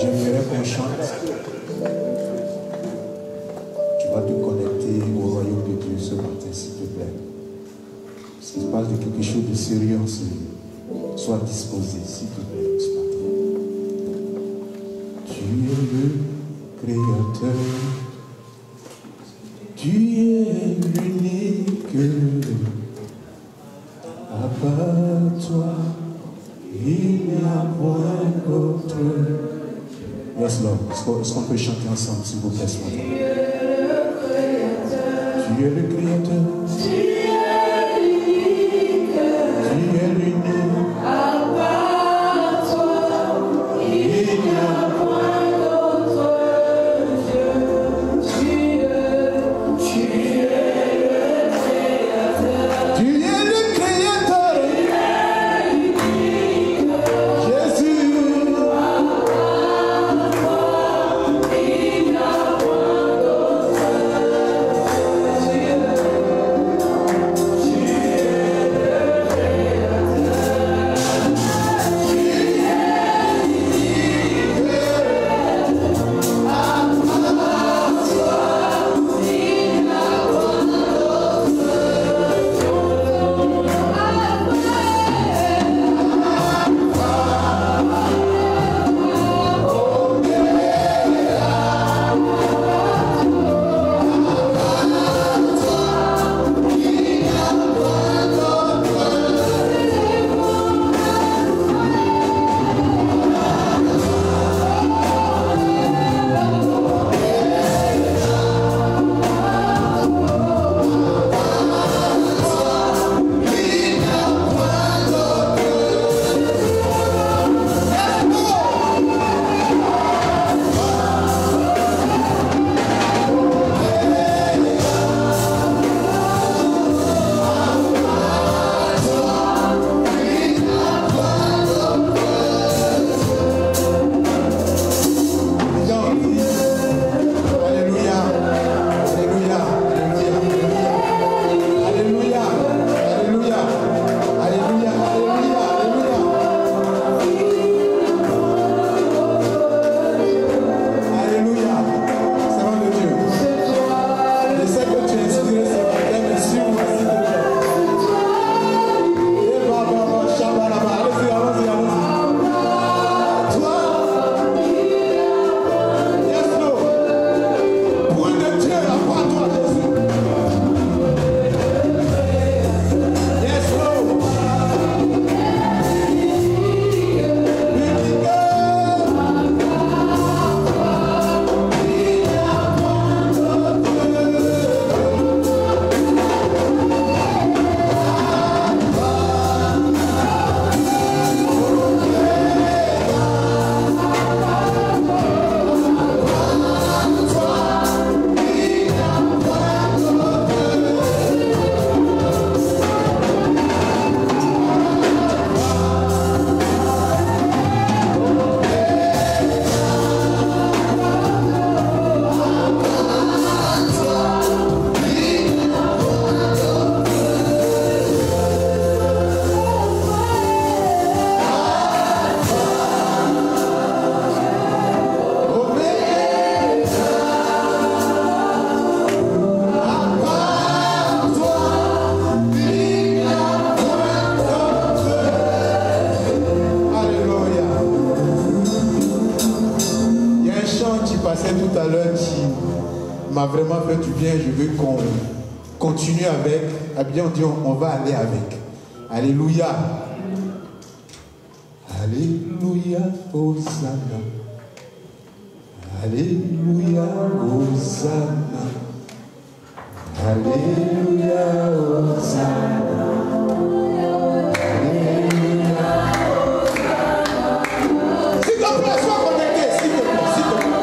J'aimerais qu'on chante. Tu vas te connecter au royaume de Dieu ce matin, s'il te plaît. S'il se passe de quelque chose de sérieux, sois disposé, s'il te plaît, ce matin. Tu es le Créateur. Tu es l'unique. À part toi, il n'y a point d'autre. Yes, Lord. Est-ce qu'on peut chanter ensemble, s'il vous plaît, ce matin? Tu es le Créateur. Tu es l'unique. Tu es l'unique. À part toi, il n'y a point d'autre Dieu. Tu es le Créateur. Tu es le Créateur. Jésus. Tout à l'heure qui m'a vraiment fait du bien, je veux qu'on continue avec. Eh bien, on dit on va aller avec. Alléluia. Alléluia, Hosanna. Alléluia, Hosanna. Alléluia, Hosanna. Alléluia, Hosanna. S'il te plaît, sois connecté, s'il te plaît, s'il te plaît.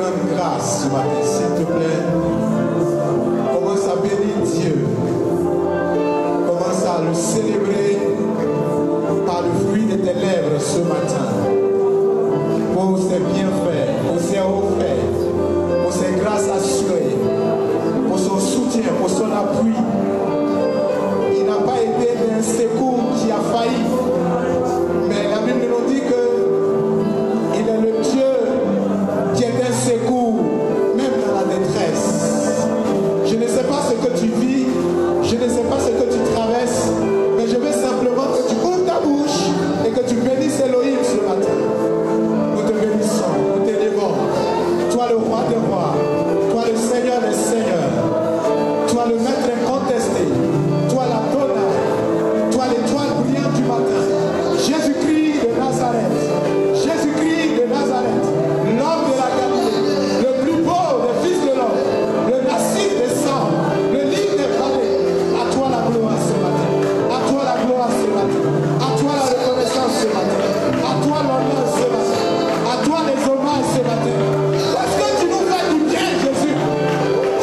rendre grâce ce matin, s'il te plaît. Commence à bénir Dieu. Commence à le célébrer par le fruit de tes lèvres ce matin. Pour ses bienfaits, pour ses hauts faits, pour ses grâces assurées, pour son soutien, pour son appui. Il n'a pas été un secours qui a failli. Mais la Bible nous dit qu'il est le Dieu qui est un secours, même dans la détresse. Je ne sais pas ce que tu vis, je ne sais pas ce que tu traverses, mais je veux simplement que tu ouvres ta bouche et que tu bénisses Elohim ce matin. Nous te bénissons, nous t'élévons. Toi le roi des rois, toi le Seigneur des seigneurs, toi le maître incontesté, toi la donna, toi l'étoile brillante du matin, Jésus-Christ de Nazareth, Jésus-Christ de Nazareth, l'homme de la Galilée, le plus beau des fils de l'homme, le nassif des sangs, le livre des vallées. À toi la gloire ce matin, à toi la gloire ce matin, à toi la reconnaissance ce matin, à toi l'honneur ce matin, à toi les hommages ce matin. Parce que tu nous fais du bien, Jésus.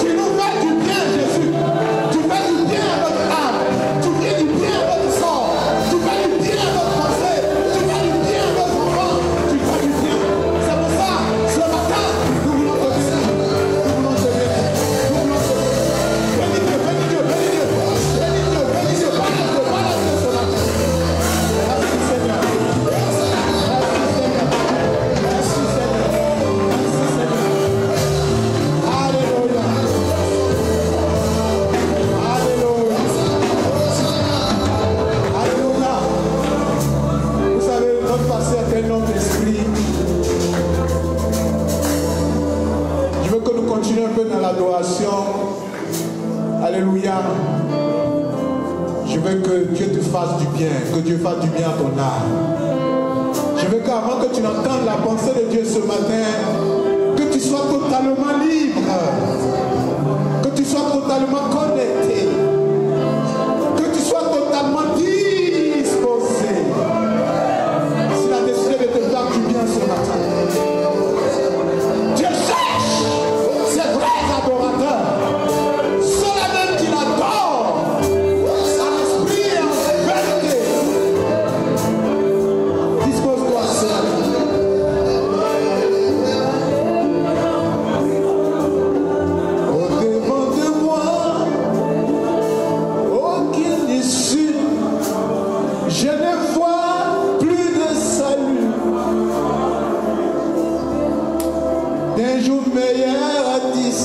Tu nous fais du bien, Jésus. Tu fais du bien à notre âme. Tu fais du bien à notre corps. Tu fais du bien à notre pensée. Tu fais du bien à nos enfants. Tu fais du bien. C'est pour ça, ce matin, nous voulons te bénir. Nous voulons te bénir. Nous voulons te bénir. Bénis Dieu, bénis Dieu, bénis Dieu. Bénis Dieu, bénis Dieu. Parle Dieu, parle Dieu ce matin. Merci Seigneur. Merci Seigneur. Merci Seigneur. Merci Seigneur. Alléluia. Alléluia. Alléluia. Vous savez, notre pasteur est un homme d'esprit. Je veux que nous continuions un peu dans l'adoration. Alléluia. Je veux que Dieu te fasse du bien, que Dieu fasse du bien à ton âme. Je veux qu'avant que tu n'entendes la pensée de Dieu ce matin, que tu sois totalement libre, que tu sois totalement connecté, que tu sois totalement disposé. S'il a décidé de te faire du bien ce matin, Dieu cherche ses vrais adorateurs, ceux-là même qui l'adorent en esprit et en vérité. Dispose-toi ce matin. Au-devant de moi, aucune issue, je ne vois plus de salut. D'un jour meilleur à 10.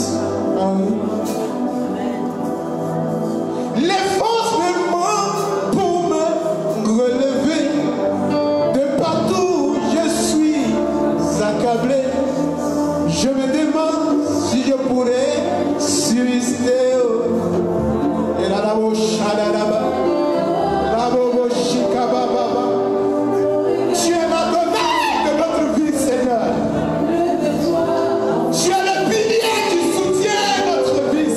Les forces me manquent pour me relever. De partout je suis accablé. Je me demande si je pourrais subsister. Et là, là, tu es l'Adonai de notre vie, Seigneur. Tu es le pilier qui soutient notre vie,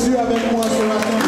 Jésus avec moi ce matin?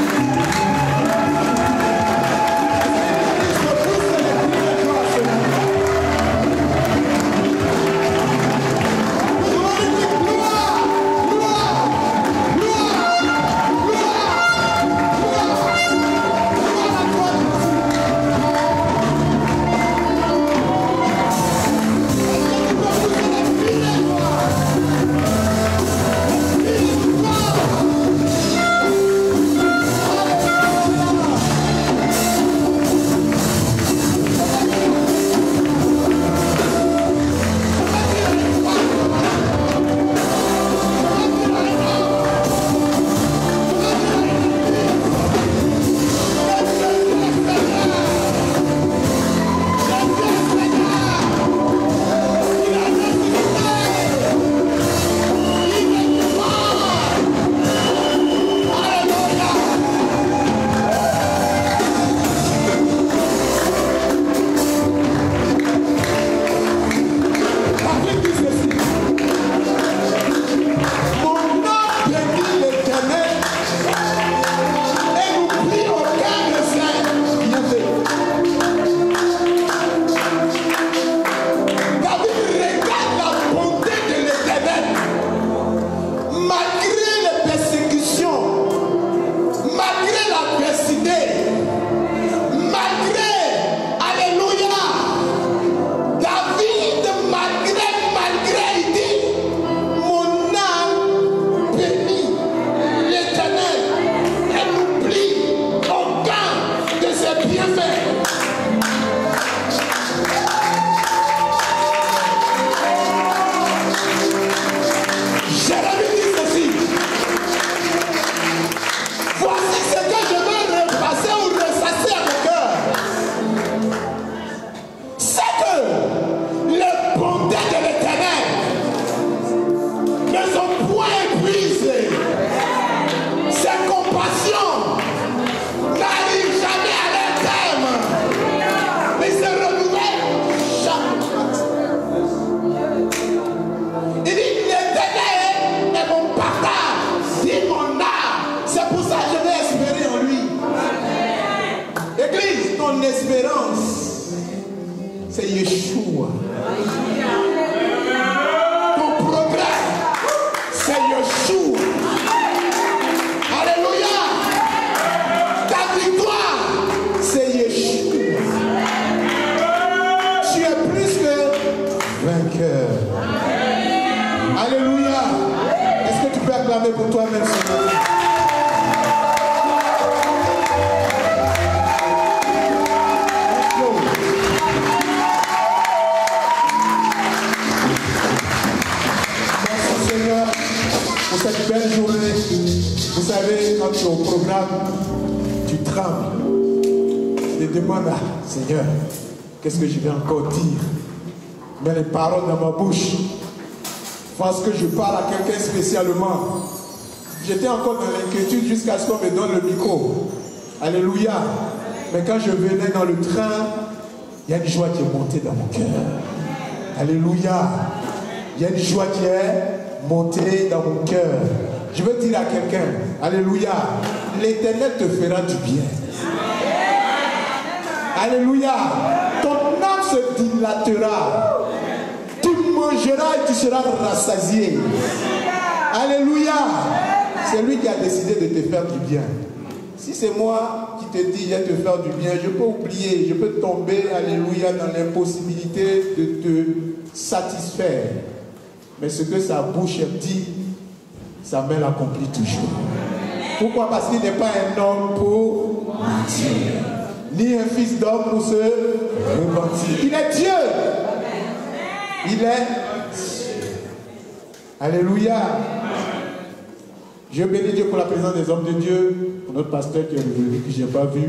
C'est Yeshua. Ton progrès, c'est Yeshua. Alléluia. Ta victoire, c'est Yeshua. Tu es plus que vainqueur. Alléluia. Est-ce que tu peux acclamer pour toi-même ce matin? Pour cette belle journée, vous savez, quand tu es au programme, tu trembles. Tu te demandes, Seigneur, qu'est-ce que je vais encore dire? Mets les paroles dans ma bouche. Parce que je parle à quelqu'un spécialement. J'étais encore dans l'inquiétude jusqu'à ce qu'on me donne le micro. Alléluia. Mais quand je venais dans le train, il y a une joie qui est montée dans mon cœur. Alléluia. Il y a une joie qui est montée dans mon cœur. Je veux dire à quelqu'un, alléluia, l'Éternel te fera du bien. Alléluia. Ton âme se dilatera. Tu mangeras et tu seras rassasié. Alléluia. C'est lui qui a décidé de te faire du bien. Si c'est moi qui te dis, je vais te faire du bien, je peux oublier, je peux tomber, alléluia, dans l'impossibilité de te satisfaire. Mais ce que sa bouche dit, sa main l'accomplit toujours. Pourquoi? Parce qu'il n'est pas un homme pour mentir, ni un fils d'homme pour se repentir. Il est Dieu. Il est Alléluia. Je bénis Dieu pour la présence des hommes de Dieu, pour notre pasteur qui est revenu, que je n'ai pas vu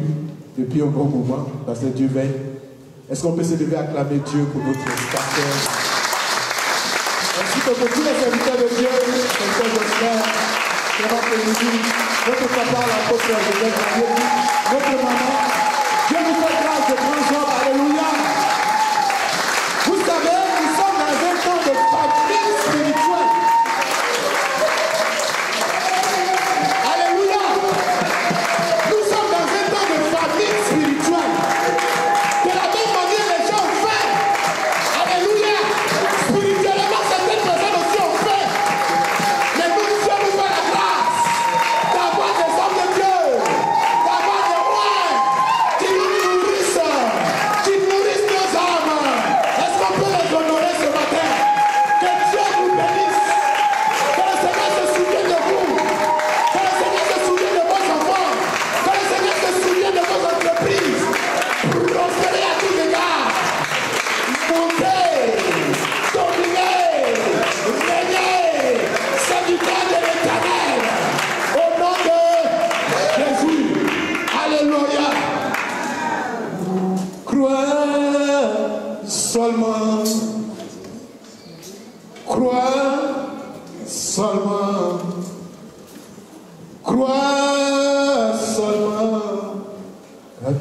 depuis un bon moment, pasteur Dieu veille. Est-ce qu'on peut se lever à acclamer Dieu pour notre pasteur? Ainsi que pour tous les serviteurs de Dieu, serviteurs de frères, notre papa, l'apôtre Joseph, notre maman, Dieu nous fait grâce de grands hommes, alléluia. Vous savez, nous sommes dans un temps de famille spirituelle. Alléluia.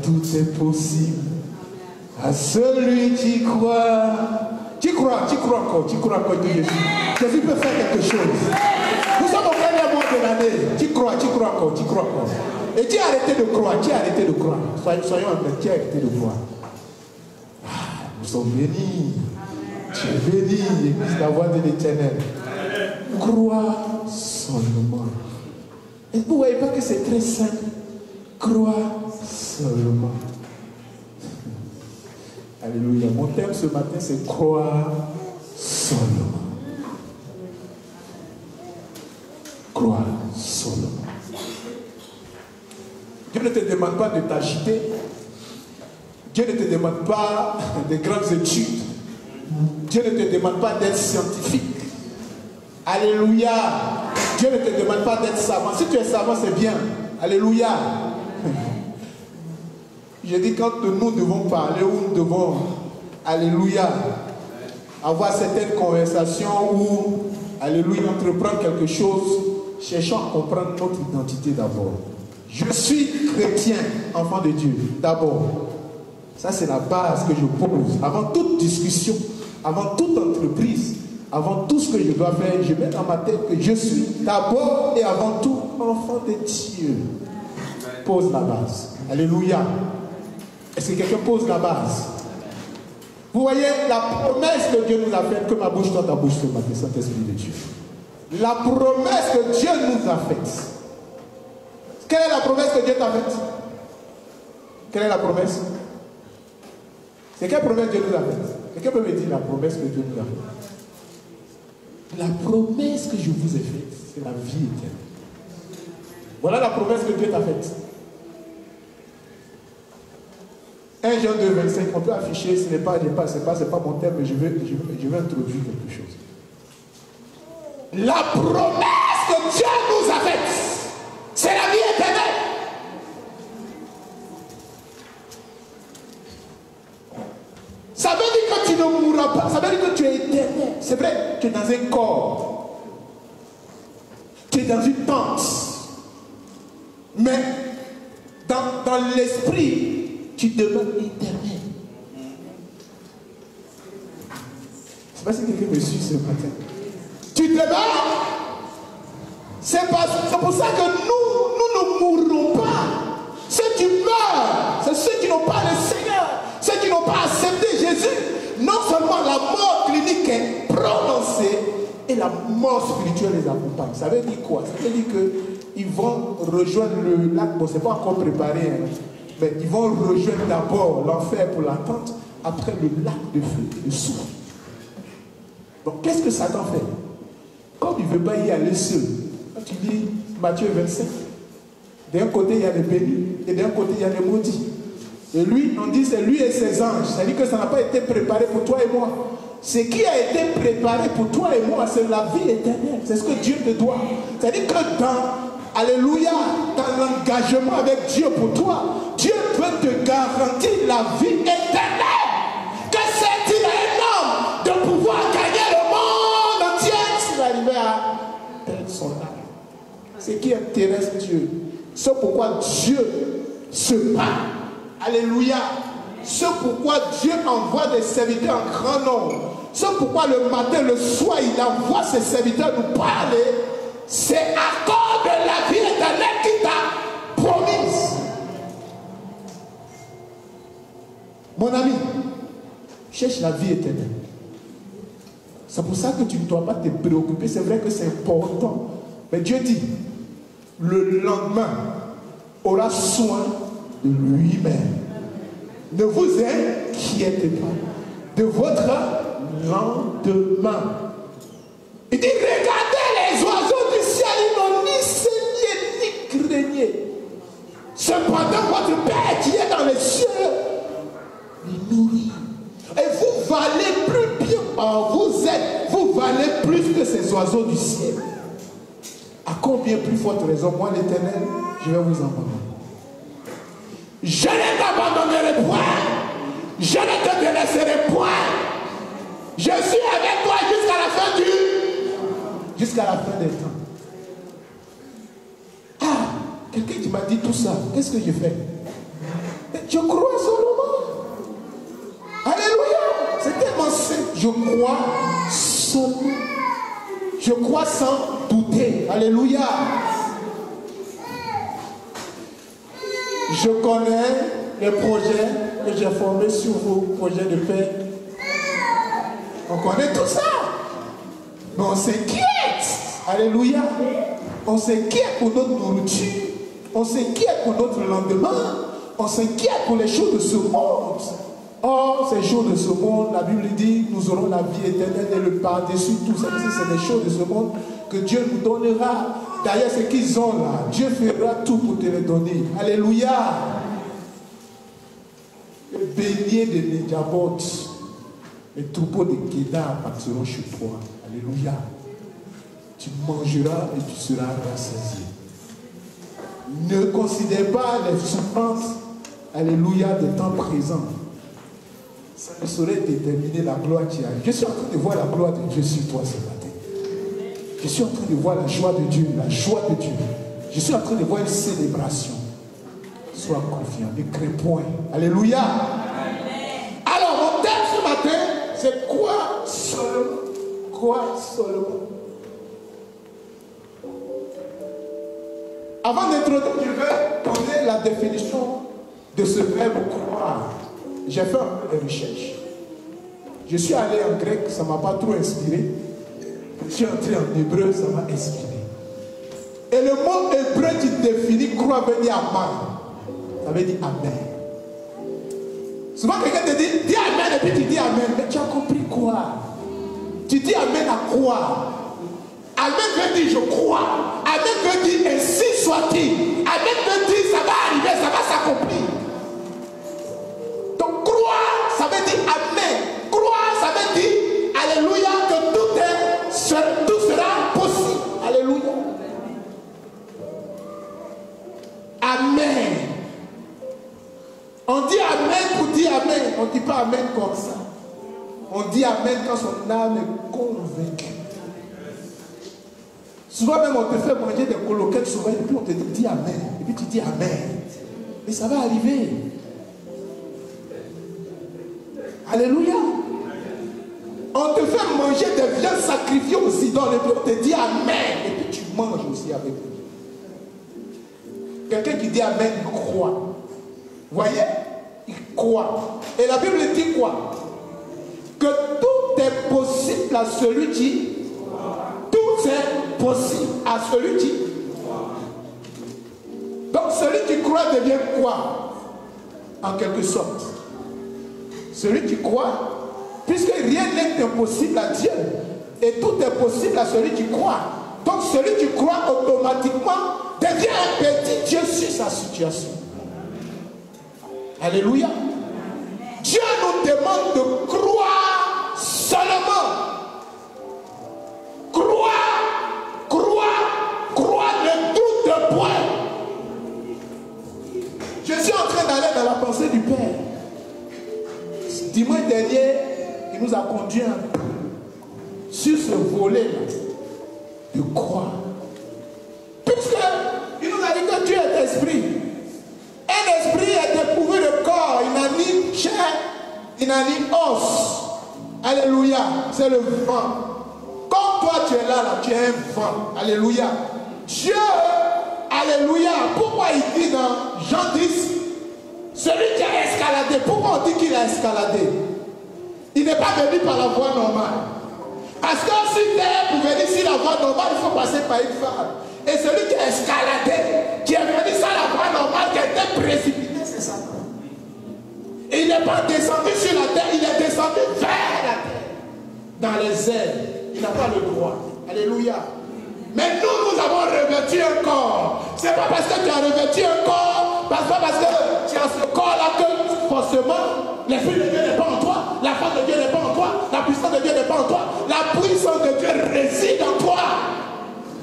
tout est possible. À celui qui croit. Tu crois encore que Jésus peut faire quelque chose. Nous sommes au dernier mois de l'année. Tu crois encore. Et tu as arrêté de croire. Soyons honnêtes, tu as arrêté de croire. Nous sommes bénis. Tu es béni, Église, la voix de l'Éternel. Crois seulement. Et vous ne voyez pas que c'est très simple. Crois seulement. Alléluia. Mon thème ce matin, c'est croire seulement. Croire seulement. Dieu ne te demande pas de t'agiter. Dieu ne te demande pas de grandes études. Dieu ne te demande pas d'être scientifique. Alléluia. Dieu ne te demande pas d'être savant. Si tu es savant, c'est bien. Alléluia. Je dis quand nous devons parler ou nous devons, alléluia, avoir certaines conversations où, alléluia, entreprendre quelque chose, cherchons à comprendre notre identité d'abord. Je suis chrétien, enfant de Dieu, d'abord. Ça, c'est la base que je pose. Avant toute discussion, avant toute entreprise, avant tout ce que je dois faire, je mets dans ma tête que je suis d'abord et avant tout enfant de Dieu. Pose la base. Alléluia. Est-ce que quelqu'un pose la base? Vous voyez la promesse que Dieu nous a faite, que ma bouche soit ta bouche ce matin, Saint-Esprit de Dieu. La promesse que Dieu nous a faite. Quelle est la promesse que Dieu t'a faite? Quelle est la promesse? C'est quelle promesse Dieu nous a faite? Quelqu'un peut me dire la promesse que Dieu nous a faite? La promesse que je vous ai faite, c'est la vie éternelle. Voilà la promesse que Dieu t'a faite. 1 Jean 2, 25, on peut afficher, ce n'est pas mon thème, mais je vais introduire quelque chose. La promesse que Dieu nous a faite, c'est la vie éternelle. Ça veut dire que tu ne mourras pas, ça veut dire que tu es éternel. C'est vrai, tu es dans un corps, tu es dans une tente, mais dans l'esprit, tu demeures éternel. Je ne sais pas si quelqu'un me suit ce matin. Tu demeures. C'est pour ça que nous ne mourrons pas. Ceux qui meurent, c'est ceux qui n'ont pas le Seigneur, ceux qui n'ont pas accepté Jésus. Non seulement la mort clinique est prononcée, et la mort spirituelle les accompagne. Ça veut dire quoi? Ça veut dire qu'ils vont rejoindre le lac. Bon, ce n'est pas encore préparé, hein. Mais ils vont rejoindre d'abord l'enfer pour l'attente, après le lac de feu et de souffle. Donc qu'est-ce que Satan fait? Comme il ne veut pas y aller seul, quand tu lis Matthieu 25, d'un côté il y a les bénis et d'un côté il y a les maudits. Et lui, on dit c'est lui et ses anges. Ça veut dire que ça n'a pas été préparé pour toi et moi. Ce qui a été préparé pour toi et moi, c'est la vie éternelle. C'est ce que Dieu te doit. C'est-à-dire que alléluia, dans l'engagement avec Dieu pour toi, Dieu peut te garantir la vie éternelle. Que c'est-il à un homme de pouvoir gagner le monde entier s'il arrivait à perdre son âme? Ce qui intéresse Dieu. C'est pourquoi Dieu se bat. Alléluia. C'est pourquoi Dieu envoie des serviteurs en grand nombre. C'est pourquoi le matin, le soir, il envoie ses serviteurs nous parler. C'est à cause de la vie éternelle qu'il t'a promise. Mon ami, cherche la vie éternelle. C'est pour ça que tu ne dois pas te préoccuper. C'est vrai que c'est important. Mais Dieu dit, le lendemain aura soin de lui-même. Ne vous inquiétez pas de votre lendemain. Il dit, regardez les oiseaux du ciel, ils n'ont ni saigné ni grenier. Cependant, votre Père qui est dans les cieux les nourrit. Et vous valez plus bien, vous valez plus que ces oiseaux du ciel. À combien plus forte raison, moi l'Éternel, je vais vous abandonner. Je ne t'abandonnerai point. Je ne te délaisserai point. Je suis avec toi jusqu'à la fin des temps. Ah, quelqu'un qui m'a dit tout ça, qu'est-ce que je fais? Je je crois seulement. Je crois sans douter. Alléluia. Je connais les projets que j'ai formés sur vos projets de paix. On connaît tout ça. Mais on s'inquiète. Alléluia. On s'inquiète pour notre nourriture. On s'inquiète pour notre lendemain. On s'inquiète pour les choses de ce monde. Or, ces choses de ce monde, la Bible dit, nous aurons la vie éternelle et le par-dessus tout ça. C'est des choses de ce monde que Dieu nous donnera. D'ailleurs, ce qu'ils ont là, Dieu fera tout pour te les donner. Alléluia. Le bélier de Nédiabot, les troupeaux de Kédar partiront chez toi. Alléluia. Tu mangeras et tu seras rassasié. Ne considère pas les souffrances, alléluia, des temps présents. Ça ne saurait déterminer la gloire qui arrive. Je suis en train de voir la gloire de Dieu sur toi ce matin. Je suis en train de voir la joie de Dieu, la joie de Dieu. Je suis en train de voir une célébration. Sois confiant, ne crains point. Alléluia. Alors, mon thème ce matin, c'est quoi seulement? Quoi seulement? Avant d'introduire, je vais donner la définition de ce verbe croire. J'ai fait un peu de recherche. Je suis allé en grec, ça ne m'a pas trop inspiré. Je suis entré en hébreu, ça m'a inspiré. Et le mot hébreu qui définit croire veut dire amen. Ça veut dire amen. Souvent quelqu'un te dit, dis amen, et puis tu dis amen. Mais tu as compris quoi? Tu dis amen à quoi? Amen veut dire je crois. Amen veut dire ainsi soit-il. Amen veut dire ça va arriver, ça va s'accomplir. Donc croire, ça veut dire amen. Croire, ça veut dire alléluia, que tout sera possible. Alléluia. Amen. On dit amen pour dire amen. On ne dit pas amen comme ça. On dit amen quand son âme est convaincue. Souvent même on te fait manger des coloquettes souvent et puis on te dit dis amen. Et puis tu dis amen. Et ça va arriver. Alléluia. On te fait manger des viandes sacrifiées aux idoles et puis on te dit amen. Et puis tu manges aussi avec eux. Quelqu'un qui dit amen, il croit. Vous voyez? Il croit. Et la Bible dit quoi? Que tout est possible à celui qui... Tout est possible à celui qui... Donc celui qui croit devient quoi? En quelque sorte. Celui qui croit, puisque rien n'est impossible à Dieu, et tout est possible à celui qui croit. Donc celui qui croit automatiquement devient un petit Dieu sur sa situation. Alléluia. Dieu nous demande de croire seulement. Croire, ne doute point. Je suis en train d'aller dans la pensée du Père. Dimanche dernier, il nous a conduits sur ce volet-là de croire. Puisqu'il nous a dit que Dieu est esprit. Un esprit est dépourvu de corps, il n'a ni chair, il n'a ni os. Alléluia, c'est le vent. Comme toi tu es là, tu es un vent. Alléluia. Dieu, alléluia. Pourquoi il dit dans Jean 10, celui qui a escaladé, pourquoi on dit qu'il a escaladé? Il n'est pas venu par la voie normale. Parce que sur terre, pour venir sur la voie normale, il faut passer par une femme. Et celui qui a escaladé, qui est venu sur la voie normale, qui a été précipité, c'est Satan. Et il n'est pas descendu sur la terre, il est descendu vers la terre. Dans les airs. Il n'a pas le droit. Alléluia. Mais nous avons revêtu un corps. Ce n'est pas parce que tu as revêtu un corps, pas parce que tu as ce corps-là que forcément l'Esprit de Dieu n'est pas en toi, la force de Dieu n'est pas en toi, la puissance de Dieu n'est pas en toi, la puissance de Dieu réside en toi.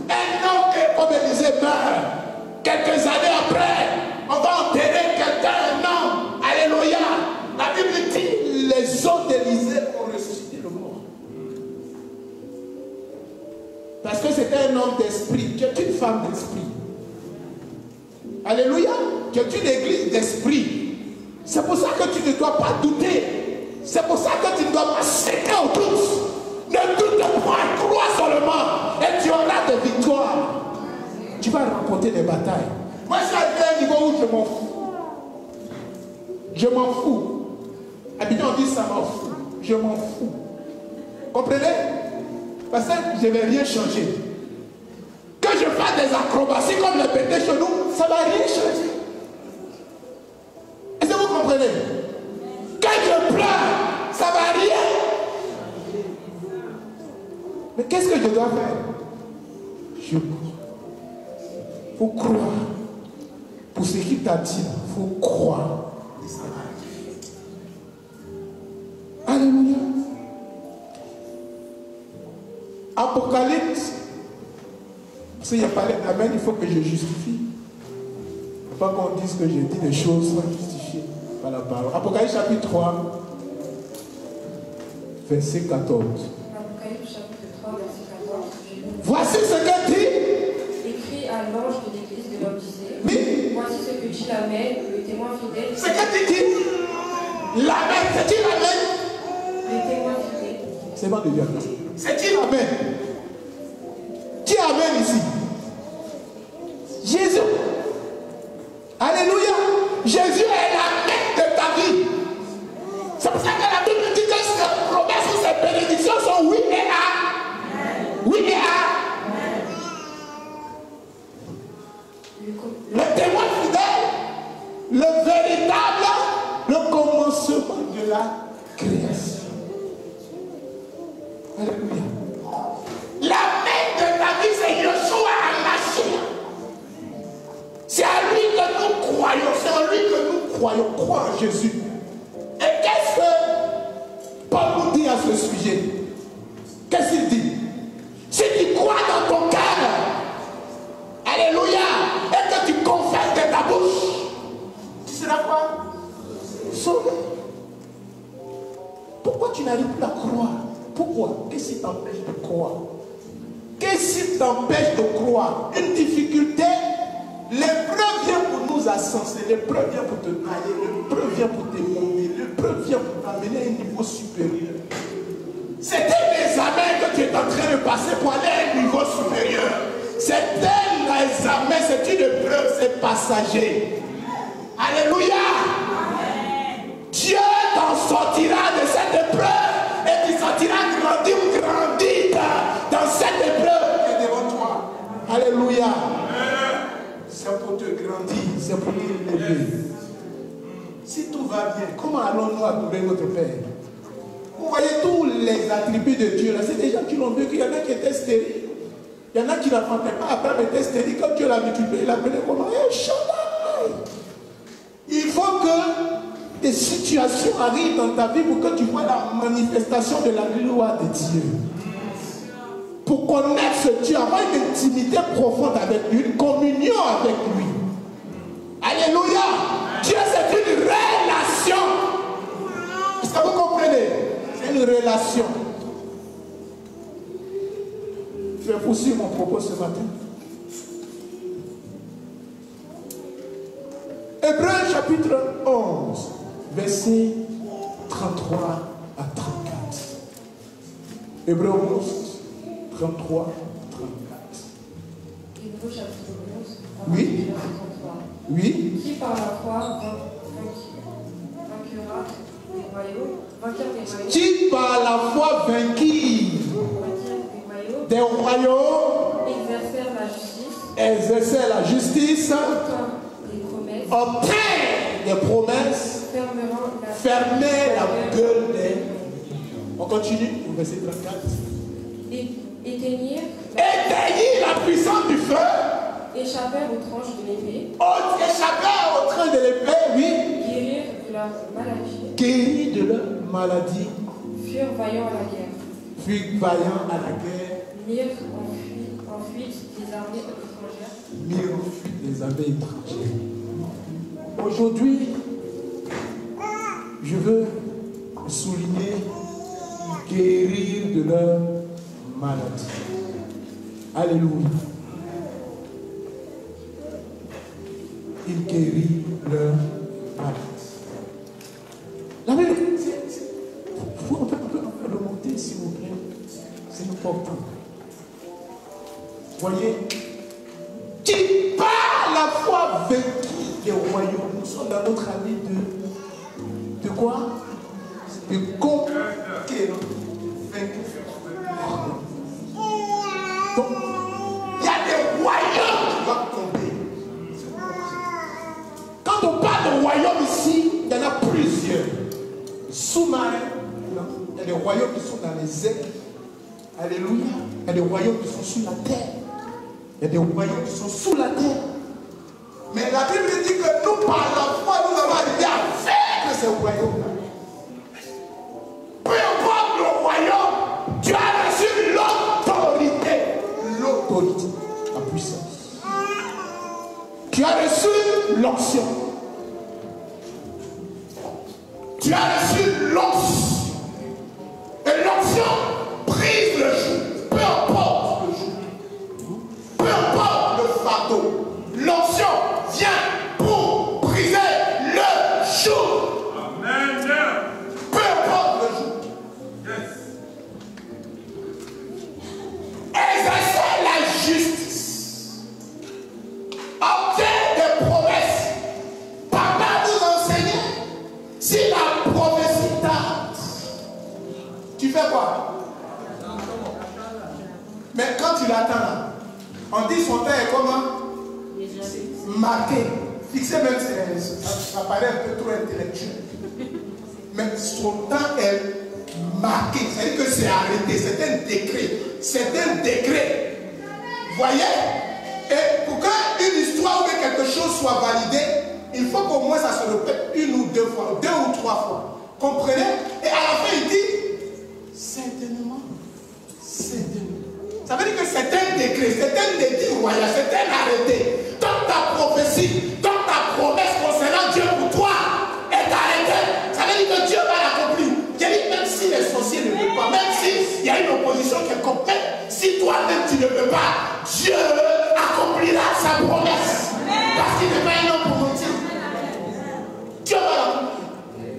Un homme qui, comme Élisée, meurt. Quelques années après, on va enterrer quelqu'un, un homme. Alléluia. La Bible dit les hommes d'Élisée ont ressuscité le mort. Parce que c'était un homme d'esprit, qui est une femme d'esprit. Alléluia. Qui est une église d'esprit. C'est pour ça que tu ne dois pas douter. C'est pour ça que tu ne dois pas céder au doute. Ne doute point, crois seulement et tu auras des victoires. Tu vas remporter des batailles. Moi, je suis arrivé à un niveau où je m'en fous. Je m'en fous. Habituellement, on dit ça m'en fout. Je m'en fous. Comprenez? Parce que je ne vais rien changer. Que je fasse des acrobaties comme le pété chez nous, ça ne va rien changer. Est-ce que vous comprenez? Que je pleure, ça ne va rien. Mais qu'est-ce que je dois faire? Je crois. Il faut croire. Pour ce qu'il t'a dit, il faut croire. Alléluia. Apocalypse. S'il y a parlé d'amen, il faut que je justifie. Il ne faut pas qu'on dise que j'ai dit des choses sans justifier par la parole. Apocalypse chapitre 3, verset 14. Apocalypse chapitre 3, verset 14. Voici ce que dit. Écrit à l'ange de l'église de l'Odyssée. Oui. Voici ce que dit l'Amen, le témoin fidèle. Ce que tu dis. L'amen, c'est qui l'amen? Le témoin fidèle. C'est bon de dire. C'est qui l'amen? Qui amène ici? Jésus. Alléluia. Jésus est l'amen de ta vie. C'est pour ça que la Bible dit que ces promesses ou ces bénédictions sont oui et à. Oui et à. Le témoin fidèle, le véritable, le commencement de la création. Alléluia. L'amen de ta vie, c'est Yeshua HaMashiach. C'est à lui que nous croyons, c'est en lui que nous croyons. Crois en Jésus. Et qu'est-ce que Paul nous dit à ce sujet? Qu'est-ce qu'il dit? Si tu crois dans ton cœur, alléluia, et que tu confesses de ta bouche, tu seras quoi? Sauvé. Pourquoi tu n'arrives plus à croire? Pourquoi? Qu'est-ce qui t'empêche de croire? Qu'est-ce qui t'empêche de croire? Une difficulté? L'épreuve vient pour nous ascenser, l'épreuve vient pour te tailler, l'épreuve vient pour t'élever, l'épreuve vient pour t'amener à un niveau supérieur. C'était des examens que tu es en train de passer pour aller à un niveau supérieur. C'est un examen, c'est une épreuve, c'est passager. Alléluia. Amen. Dieu t'en sortira de cette épreuve et tu sortiras grandi ou grandi dans cette épreuve qui est devant toi. Alléluia. C'est pour te grandir, c'est pour t'élever. Si tout va bien, comment allons-nous adorer notre Père? Vous voyez tous les attributs de Dieu là, c'est des gens qui l'ont vu, qu'il y en a qui étaient stériles. Il y en a qui n'apprendaient pas après, mais étaient stériles. Comme Dieu l'a multiplié, il l'appelait comment? Il faut que des situations arrivent dans ta vie pour que tu vois la manifestation de la gloire de Dieu. Pour connaître ce Dieu, avoir une intimité profonde avec lui, une communion avec lui. Alléluia. Dieu, c'est une relation. Est-ce que vous comprenez? C'est une relation. Je vais poursuivre mon propos ce matin. Hébreux chapitre 11, versets 33 à 34. Hébreux 11, 33, 34. Hébreux chapitre 11, oui. verset 33. Oui. Qui par la foi vainquera des royaumes, vainqueur des royaumes. Qui par la foi vainquit des royaumes, exercer la justice, obtint des promesses, fermer la gueule des... On continue au verset 34. Éteignir la puissance du feu, échapper aux tranches de l'épée, échapper aux tranches de l'épée, oui, guérir de leur maladie, guérir de leur maladie, furent vaillants à la guerre, furent vaillants à la guerre, mirent en fuite des armées étrangères, mirent en fuite des armées étrangères. Aujourd'hui, je veux souligner guérir de leur maladie. Alléluia. Il guérit leur maladie. La Bible, important. Voyez, qui par la foi vécu des royaumes. Nous sommes dans notre année de quoi? De conquérir. Donc, il y a des royaumes qui vont tomber. Quand on parle de royaume ici, il y en a plusieurs. Sous-marins, il y a des royaumes qui sont dans les airs. Alléluia. Il y a des royaumes qui sont sur la terre. Il y a des royaumes qui sont sous la terre. Mais la Bible dit que nous, par la foi, nous allons arriver à faire ces royaumes-là. Peu importe le royaume, tu as reçu l'autorité. L'autorité, la puissance. Tu as reçu l'onction. Tu as reçu l'onction. Et l'onction brise le joug. Peu importe le joug. Peu importe le fardeau. L'onction vient pour briser le joug. Amen. Peu importe le joug. Yes. Exercez la justice. Obtenez des promesses. Papa nous enseignait. Si la prophétie tarde, tu fais quoi? Mais quand tu l'attends là, on dit son temps est comment? Marqué. Fixé même, ça paraît un peu trop intellectuel. Mais son temps est marqué. C'est-à-dire que c'est arrêté. C'est un décret. C'est un décret. Voyez? Et pour qu'une histoire ou quelque chose soit validé, il faut qu'au moins ça se répète une ou deux fois, deux ou trois fois. Comprenez? Et à la fin, il dit certainement, certainement. Ça veut dire que c'est un décret, c'est un décret royal, c'est un arrêté. Tant ta prophétie, tant ta promesse concernant Dieu pour toi est arrêtée, ça veut dire que Dieu va l'accomplir. J'ai dit, même si les sorciers ne veulent pas, même s'il y a une opposition quelconque, même si toi-même tu ne veux pas, Dieu accomplira sa promesse. Parce qu'il n'est pas un homme pour mentir. Dieu va l'accomplir.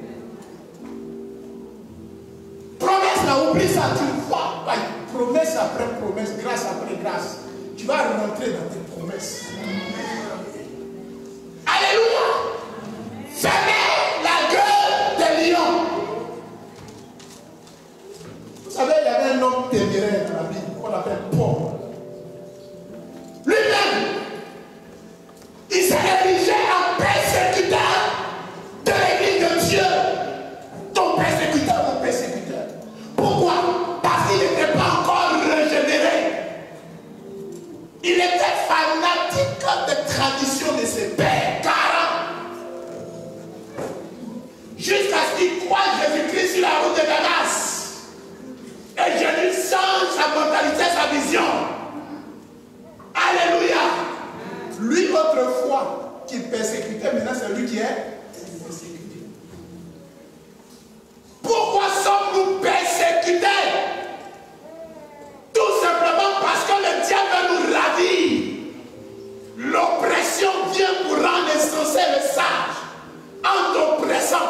Promesse, là, oublie ça, tu vois. Promesse après promesse, grâce après grâce. Tu vas rentrer dans tes promesses. Alléluia. Fermez la gueule des lions. Vous savez, il y avait un homme téméraire dans la Bible qu'on appelle Paul. Lui-même, il s'est érigé en persécuteur de l'église de Dieu. Ton persécuteur, mon persécuteur. Pourquoi? Parce qu'il n'était pas encore régénéré. Il était fanatique des traditions de ses pères, 40. Jusqu'à ce qu'il croie Jésus-Christ sur la route de Damas. Et Jésus change sa mentalité, sa vision. Alléluia. Lui, autrefois, qui persécutait, maintenant c'est lui qui est persécuté. Pourquoi sommes-nous persécutés? Tout simplement parce que le diable nous ravit. L'oppression vient pour rendre insensé le sage. En t'oppressant,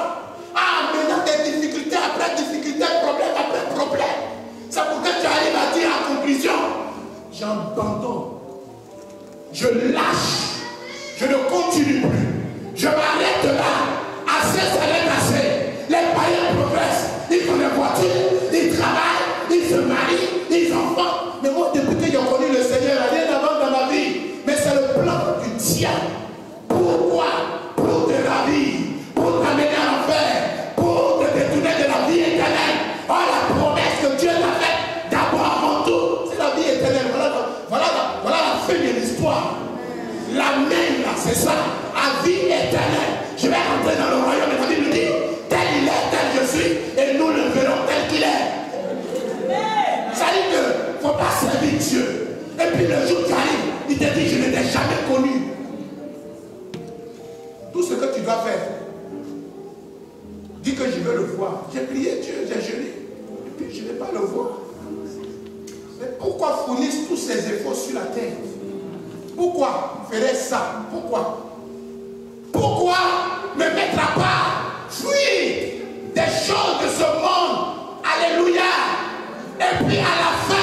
en amenant des difficultés après difficultés, problème après problème. C'est pour que tu arrives à dire en conclusion, j'abandonne, je lâche, je ne continue plus, je m'arrête là, assez c'est assez. Les païens progressent, ils font des voitures, ils travaillent, ils se marient, ils enfants. Mais moi, depuis que j'ai connu le Seigneur, rien avant dans ma vie. Mais c'est le plan du diable. Pourquoi? Pour te ravir, pour t'amener à l'enfer, pour te détourner de la vie éternelle. Oh, la promesse que Dieu t'a faite, d'abord avant tout, c'est la vie éternelle. Voilà la fin de l'histoire. La même là, c'est ça, la vie éternelle. Je vais rentrer dans le royaume et la Bible dit, tel il est, tel je suis, et nous le verrons tel qu'il est. Ça dit qu'il ne faut pas servir Dieu. Et puis le jour qui arrive, il te dit, je ne t'ai jamais connu. Tout ce que tu dois faire, dis que je veux le voir. J'ai prié Dieu, j'ai jeûné, et puis je ne vais pas le voir. Mais pourquoi fournir tous ces efforts sur la terre? Pourquoi faire ça? Pourquoi? Pourquoi me mettre à part? Fuir des choses de ce monde. Alléluia. Et puis à la fin,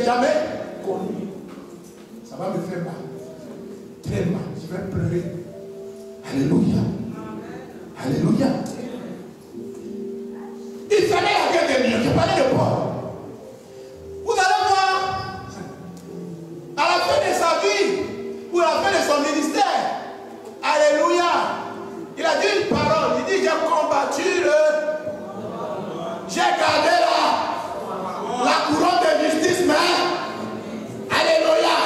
t'ai jamais connu. Ça va me faire mal. Très mal. Je vais pleurer. Alléluia. Alléluia. Il fallait la guerre des lions. Je parlais de quoi? Vous allez voir, à la fin de sa vie, ou à la fin de son ministère, alléluia, il a dit une parole. Il dit, j'ai combattu j'ai gardé la couronne de justice, mais alléluia.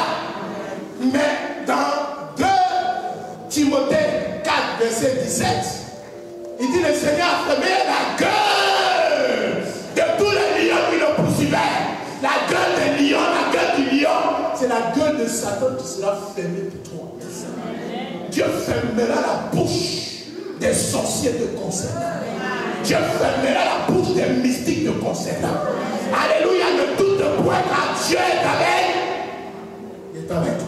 Mais dans 2 Timothée 4, verset 17, il dit, le Seigneur a fermé la gueule de tous les lions qui le poursuivaient. La gueule des lions, la gueule du lion, c'est la gueule de Satan qui sera fermée pour toi. Dieu fermera la bouche des sorciers de concernant. Dieu fermera la bouche des mystiques de concernant. Alléluia, ne doute point car Dieu est avec. Il est avec toi.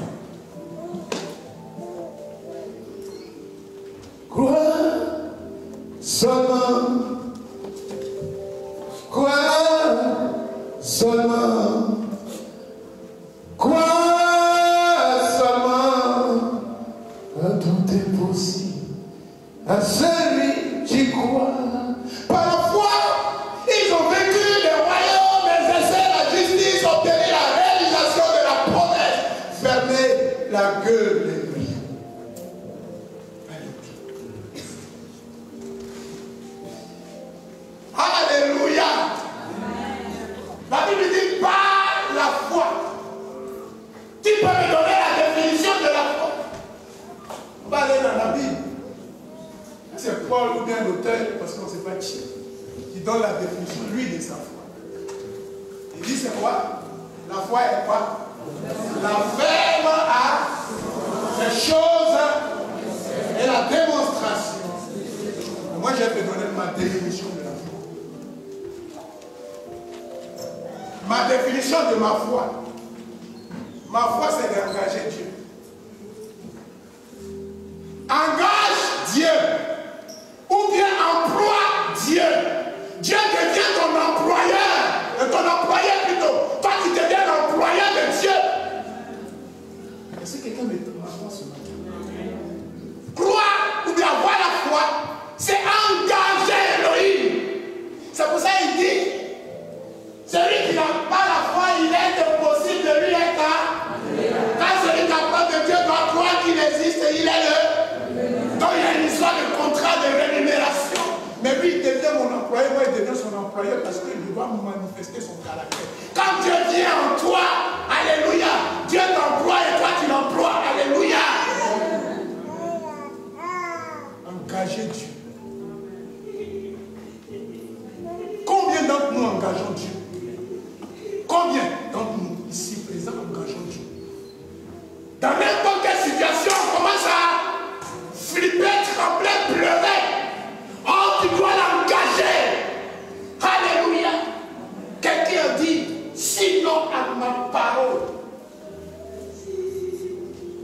Crois seulement. Crois seulement. Crois seulement. Tout est possible à celui qui croit. Par la foi, ils ont vécu les royaumes, exercé la justice, obtenu la réalisation de la promesse, fermer la gueule des lions. Alléluia. La Bible dit par la foi. Tu peux me donner la définition de la foi? On va aller dans la Bible. C'est Paul ou bien l'auteur, parce qu'on ne sait pas qui, donne la définition, lui, de sa foi. Il dit c'est quoi? La foi est quoi? La ferme à ces choses et la démonstration. Moi, je vais te donner ma définition de la foi. Ma définition de ma foi. Ma foi, c'est d'engager Dieu. Engage Dieu. Ou bien emploie Dieu. Dieu devient ton employeur. Ton employeur plutôt. Toi qui deviens l'employeur de Dieu. Est-ce que quelqu'un m'entend ce matin? Croire ou bien avoir la foi, c'est engager Elohim. C'est pour ça qu'il dit, celui qui n'a pas la foi, il est impossible de lui être un. Quand celui qui n'a pas de Dieu doit croire qu'il existe, il est le. Donc il y a une histoire de contrat de rémunération. Mais lui, il devient mon employeur, moi, il devient son employeur parce qu'il doit manifester son caractère. Quand Dieu vient en toi, alléluia, Dieu t'emploie et toi tu l'emploies, alléluia. Engager Dieu. Combien d'entre nous engageons Dieu? Combien d'entre nous, ici présents, engageons Dieu? Dans n'importe quelle situation, on commence à flipper, trembler, pleurer. Oh, tu dois l'engager. Alléluia. Quelqu'un dit, sinon à ma parole.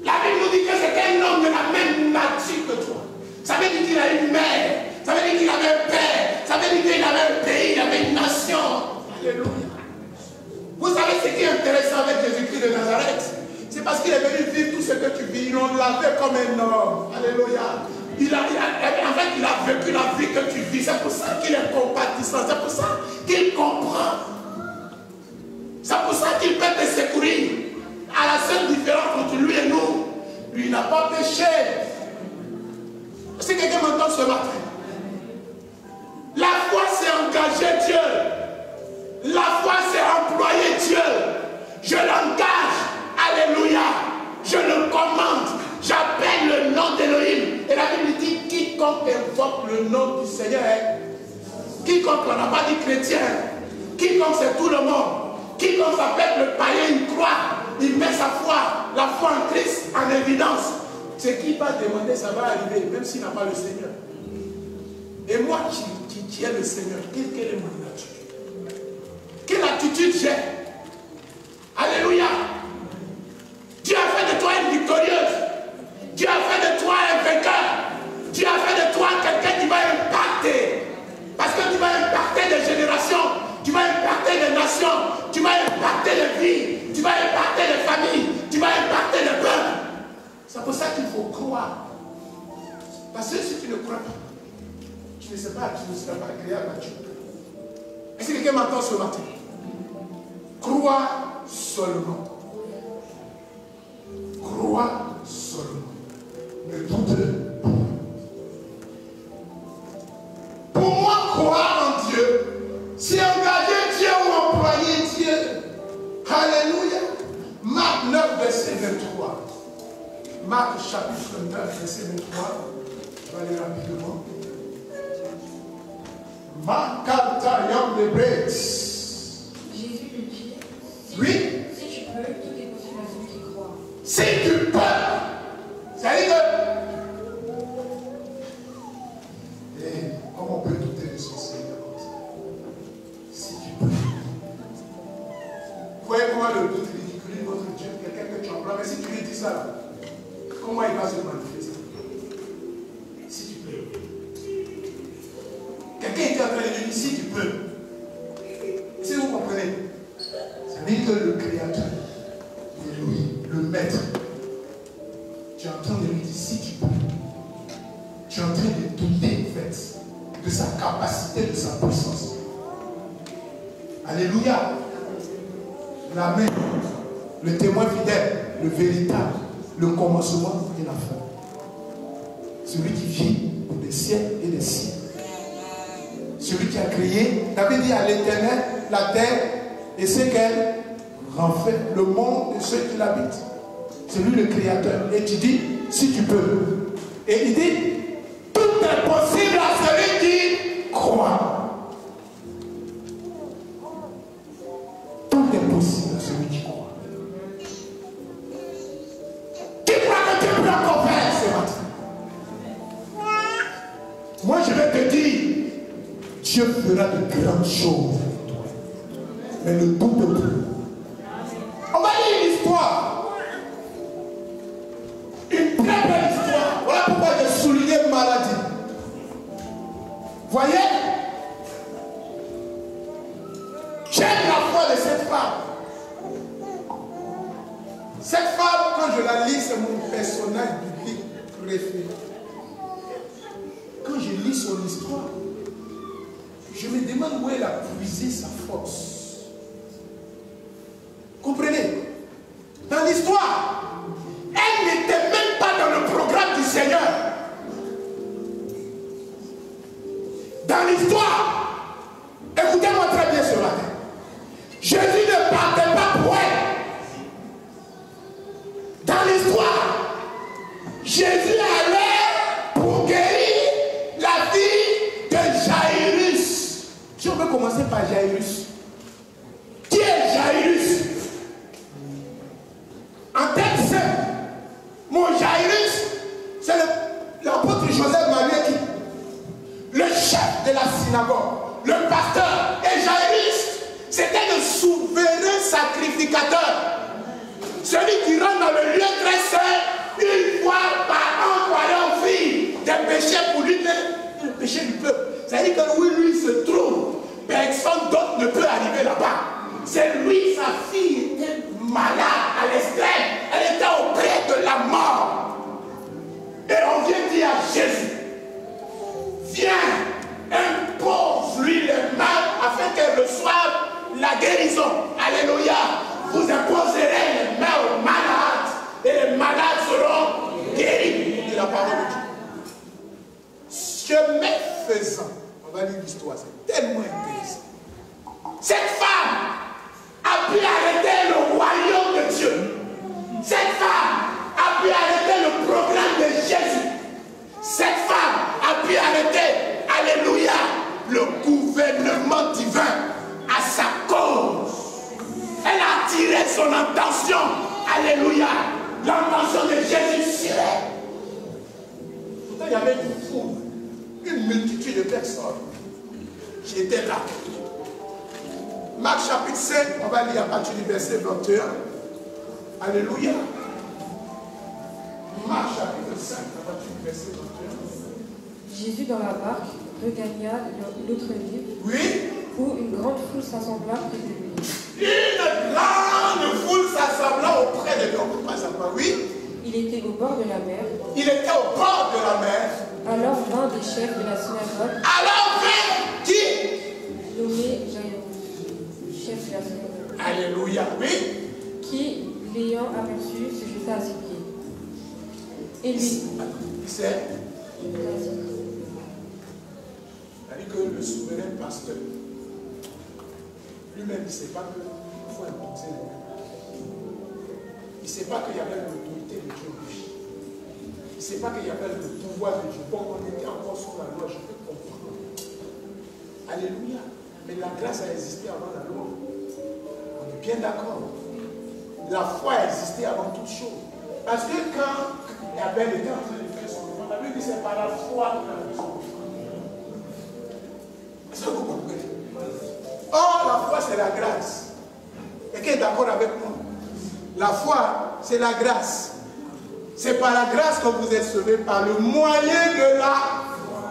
La Bible nous dit que c'est un homme de la même nature que toi. Ça veut dire qu'il a une mère. Ça veut dire qu'il avait un père. Ça veut dire qu'il avait un pays, il avait une nation. Alléluia. Vous savez ce qui est intéressant avec Jésus-Christ de Nazareth? C'est parce qu'il est venu vivre tout ce que tu vis. On l'avait comme un homme. Alléluia. En fait, il a vécu la vie que tu vis. C'est pour ça qu'il est compatissant. C'est pour ça qu'il comprend. C'est pour ça qu'il peut te secourir. À la seule différence entre lui et nous, lui n'a pas péché. Si quelqu'un m'entend ce matin, la foi c'est engager Dieu. La foi c'est employer Dieu. Je l'engage. Alléluia. Je le commande. J'appelle le nom d'Élohim. Et la Bible dit quiconque invoque le nom du Seigneur. Quiconque, on n'a pas dit chrétien. Quiconque c'est tout le monde. Quiconque s'appelle le païen, il croit. Il met sa foi, la foi en Christ, en évidence. Ce qu'il va demander, ça va arriver, même s'il n'a pas le Seigneur. Et moi qui ai le Seigneur, quelle est mon attitude? Quelle attitude j'ai? Alléluia. Dieu a fait de toi une victorieuse. Dieu a fait de toi un vainqueur. Dieu a fait de toi quelqu'un qui va impacter. Parce que tu vas impacter des générations. Tu vas impacter des nations. Tu vas impacter des vies. pour ça qu'il faut croire. Parce que si tu ne crois pas, tu ne sais pas, tu ne seras pas agréable à Dieu. Est-ce que quelqu'un m'entend ce matin? Crois seulement. Crois seulement. Ne doute pas. Pour moi, croire en Dieu, c'est engager Dieu ou employer Dieu. Alléluia. Marc 9, verset 23. Marc chapitre 9, verset 23. Je vais aller rapidement. Marc 4, Young de Brett. Jésus lui dit, Oui. Si tu peux, tout est possible à celui qui croit. Si tu peux. C'est-à-dire que. Comment on peut douter de son Seigneur comme ça? Si tu peux. Vous voyez comment le doute ridiculise votre Dieu, quelqu'un que tu emploies, mais si tu lui dis ça, là, comment il va se manifester? Si tu peux. Quelqu'un était en train de lui dire si tu peux. Si vous comprenez, ça veut dire que le Créateur, lui, le Maître, tu es en train de lui dire si tu peux. Tu es en train de douter, en fait, de sa capacité, de sa puissance. Alléluia. L'Amen. Le témoin fidèle, le véritable, le commencement et la fin. Celui qui vit pour des siècles et des siècles. Celui qui a créé, David dit à l'Éternel, la terre et ce qu'elle renferme, le monde et ceux qui l'habitent. C'est lui le créateur. Et tu dis, si tu peux. Et il dit, tout est possible à celui qui croit. Tout est possible à celui qui croit. Qui croit que tu peux encore faire ce matin? Moi je vais te dire, Dieu fera de grandes choses avec toi. Mais ne doute plus. On va lire une histoire. Une très belle histoire. Voilà pourquoi j'ai souligné maladie. Voyez? J'aime la foi de cette femme. Cette femme, quand je la lis, c'est mon personnage biblique préféré. Quand je lis son histoire, je me demande où elle a puisé sa force. Comprenez? Dans l'histoire, elle n'était même pas dans le programme du Seigneur. Dans l'histoire, écoutez-moi très bien ce matin. Jésus ne partait pas pour elle. Dans l'histoire, Jésus allait pour guérir la fille de Jairus. Si on veut commencer par Jairus. Qui est Jairus? En texte simple, mon Jairus, c'est l'apôtre Joseph Manuel, le chef de la synagogue, le pasteur. Et Jairus, c'était le souverain sacrificateur. Celui qui rentre dans le lieu très saint une fois par an pour aller offrir des péchés pour lui, le péché du peuple. C'est-à-dire que où lui se trouve, personne d'autre ne peut arriver là-bas. C'est lui, sa fille était malade à l'extrême. Elle était auprès de la mort. Et on vient dire à Jésus, viens, impose-lui les mains afin qu'elle reçoive la guérison. Alléluia. Vous imposerez les mains aux malades et les malades seront guéris. Dit la parole de Dieu. Chemin faisant, on va lire l'histoire, c'est tellement intéressant. Cette femme a pu arrêter le royaume de Dieu. Cette femme a pu arrêter le programme de Jésus. Cette femme a pu arrêter, alléluia, le gouvernement divin à sa cause. Elle a attiré son attention, alléluia, l'intention de Jésus sur elle. Pourtant, il y avait une foule, une multitude de personnes qui étaient là. Marc chapitre 5, on va lire à partir du verset 21. Alléluia. Marc chapitre 5, à partir du verset 21. Jésus dans la barque regagna l'autre rive, Oui. où une grande foule s'assembla près de lui. Une grande foule s'assembla auprès de lui. On peut pas savoir, oui. Il était au bord de la mer. Il était au bord de la mer. Alors vint des chefs de la synagogue, Alors vint qui? nommé Jairus, chef de la synagogue, Alléluia. Oui. qui, l'ayant aperçu, se jeta à ses pieds. Et lui, C'est que le souverain pasteur, lui-même, il ne sait pas qu'il faut imposer les gars. Il ne sait pas qu'il y avait l'autorité de Dieu. Il ne sait pas qu'il y avait le pouvoir de Dieu. Bon, on était encore sous la loi, je peux comprendre. Alléluia. Mais la grâce a existé avant la loi. On est bien d'accord. La foi a existé avant toute chose. Parce que quand Abel était en train de faire son enfant, la Bible dit c'est par la foi qu'il a fait son enfant. Est-ce que vous comprenez? Or, la foi, c'est la grâce. Quelqu'un est d'accord avec moi? La foi, c'est la grâce. C'est par la grâce que vous êtes sauvés, par le moyen de la.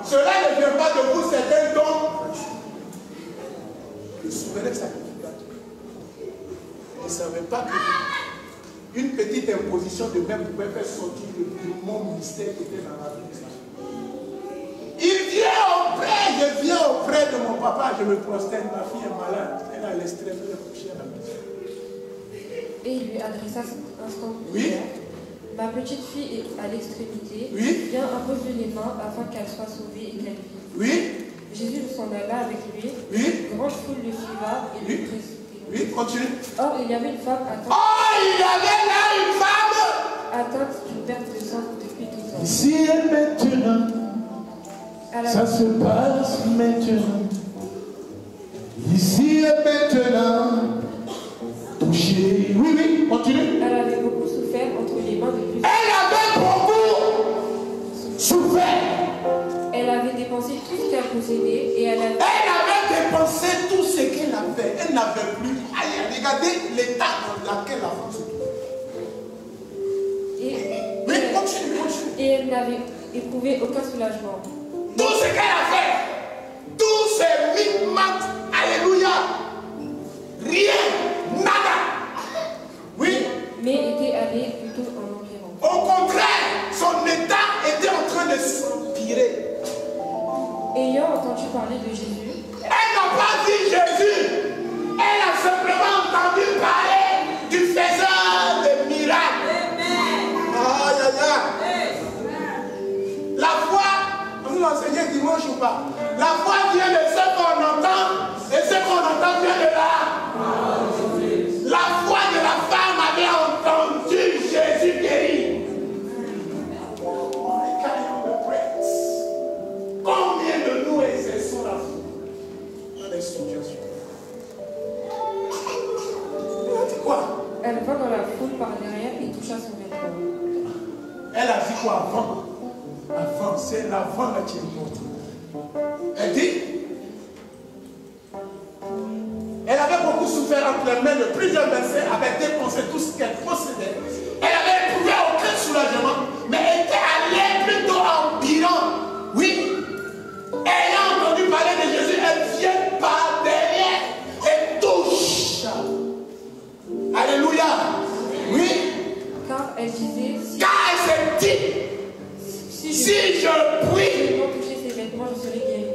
Cela ne vient pas de vous, c'est un don. Le souverain sacrificateur. Il ne savait pas qu'une petite imposition de même pouvait faire sortir mon ministère qui était dans la vie de sa fille. Il vient auprès, je viens auprès de mon papa, je me prosterne, ma fille est malade, elle est à l'extrême, elle est couchée à la maison. et il lui adressa un instant de Oui. prière. Ma petite fille est à l'extrémité. Oui. Viens, impose les mains afin qu'elle soit sauvée et qu'elle vive. Oui. Jésus s'en alla avec lui. Oui. Grande foule le suiva et Oui. le précipita. Oui, continue. Or, il y avait une femme atteinte, Oh, il y avait là une femme. atteinte d'une perte de sang depuis 12 ans. Ici et maintenant, À la- ça se passe maintenant. Ici et maintenant, touché. Oui, oui, continue. Elle avait beaucoup souffert entre les mains de plusieurs. Elle avait beaucoup souffert. Elle avait dépensé tout ce qu'elle possédait et elle avait... Elle avait dépensé tout ce qu'elle avait. Elle n'avait plus. Allez, regardez l'état dans lequel la femme se trouve. Mais continue, continue. Et elle n'avait éprouvé aucun soulagement. Tout ce qu'elle a fait, tous ces micmacs, alléluia, rien, nada. Oui, Mais était allée plutôt en empirant. au contraire, son état était en train de s'empirer. Ayant entendu parler de Jésus, Elle n'a pas vu Jésus. Elle a simplement entendu parler du faiseur de miracles. Aïe, aïe, aïe. La foi, vous l'enseignez dimanche ou pas? La foi vient de ce qu'on entend et ce qu'on entend vient de là. La foi de la femme avait entendu Jésus guérir. Combien de nous exerçons la foi dans les situations? Elle a dit quoi? elle vint dans la foule par derrière et toucha son vêtement. Elle a dit quoi avant? Avant, c'est l'avant là qui importe. Elle dit, elle avait beaucoup souffert entre les mains de plusieurs médecins, avait dépensé tout ce qu'elle possédait. Elle avait éprouvé aucun soulagement, mais était allée plutôt en empirant. Oui. Ayant entendu parler de Jésus, elle vient par derrière et touche. Alléluia. Oui. Car elle disait, Car elle s'est dit, si je prie, pour toucher ses vêtements, je serai guérie.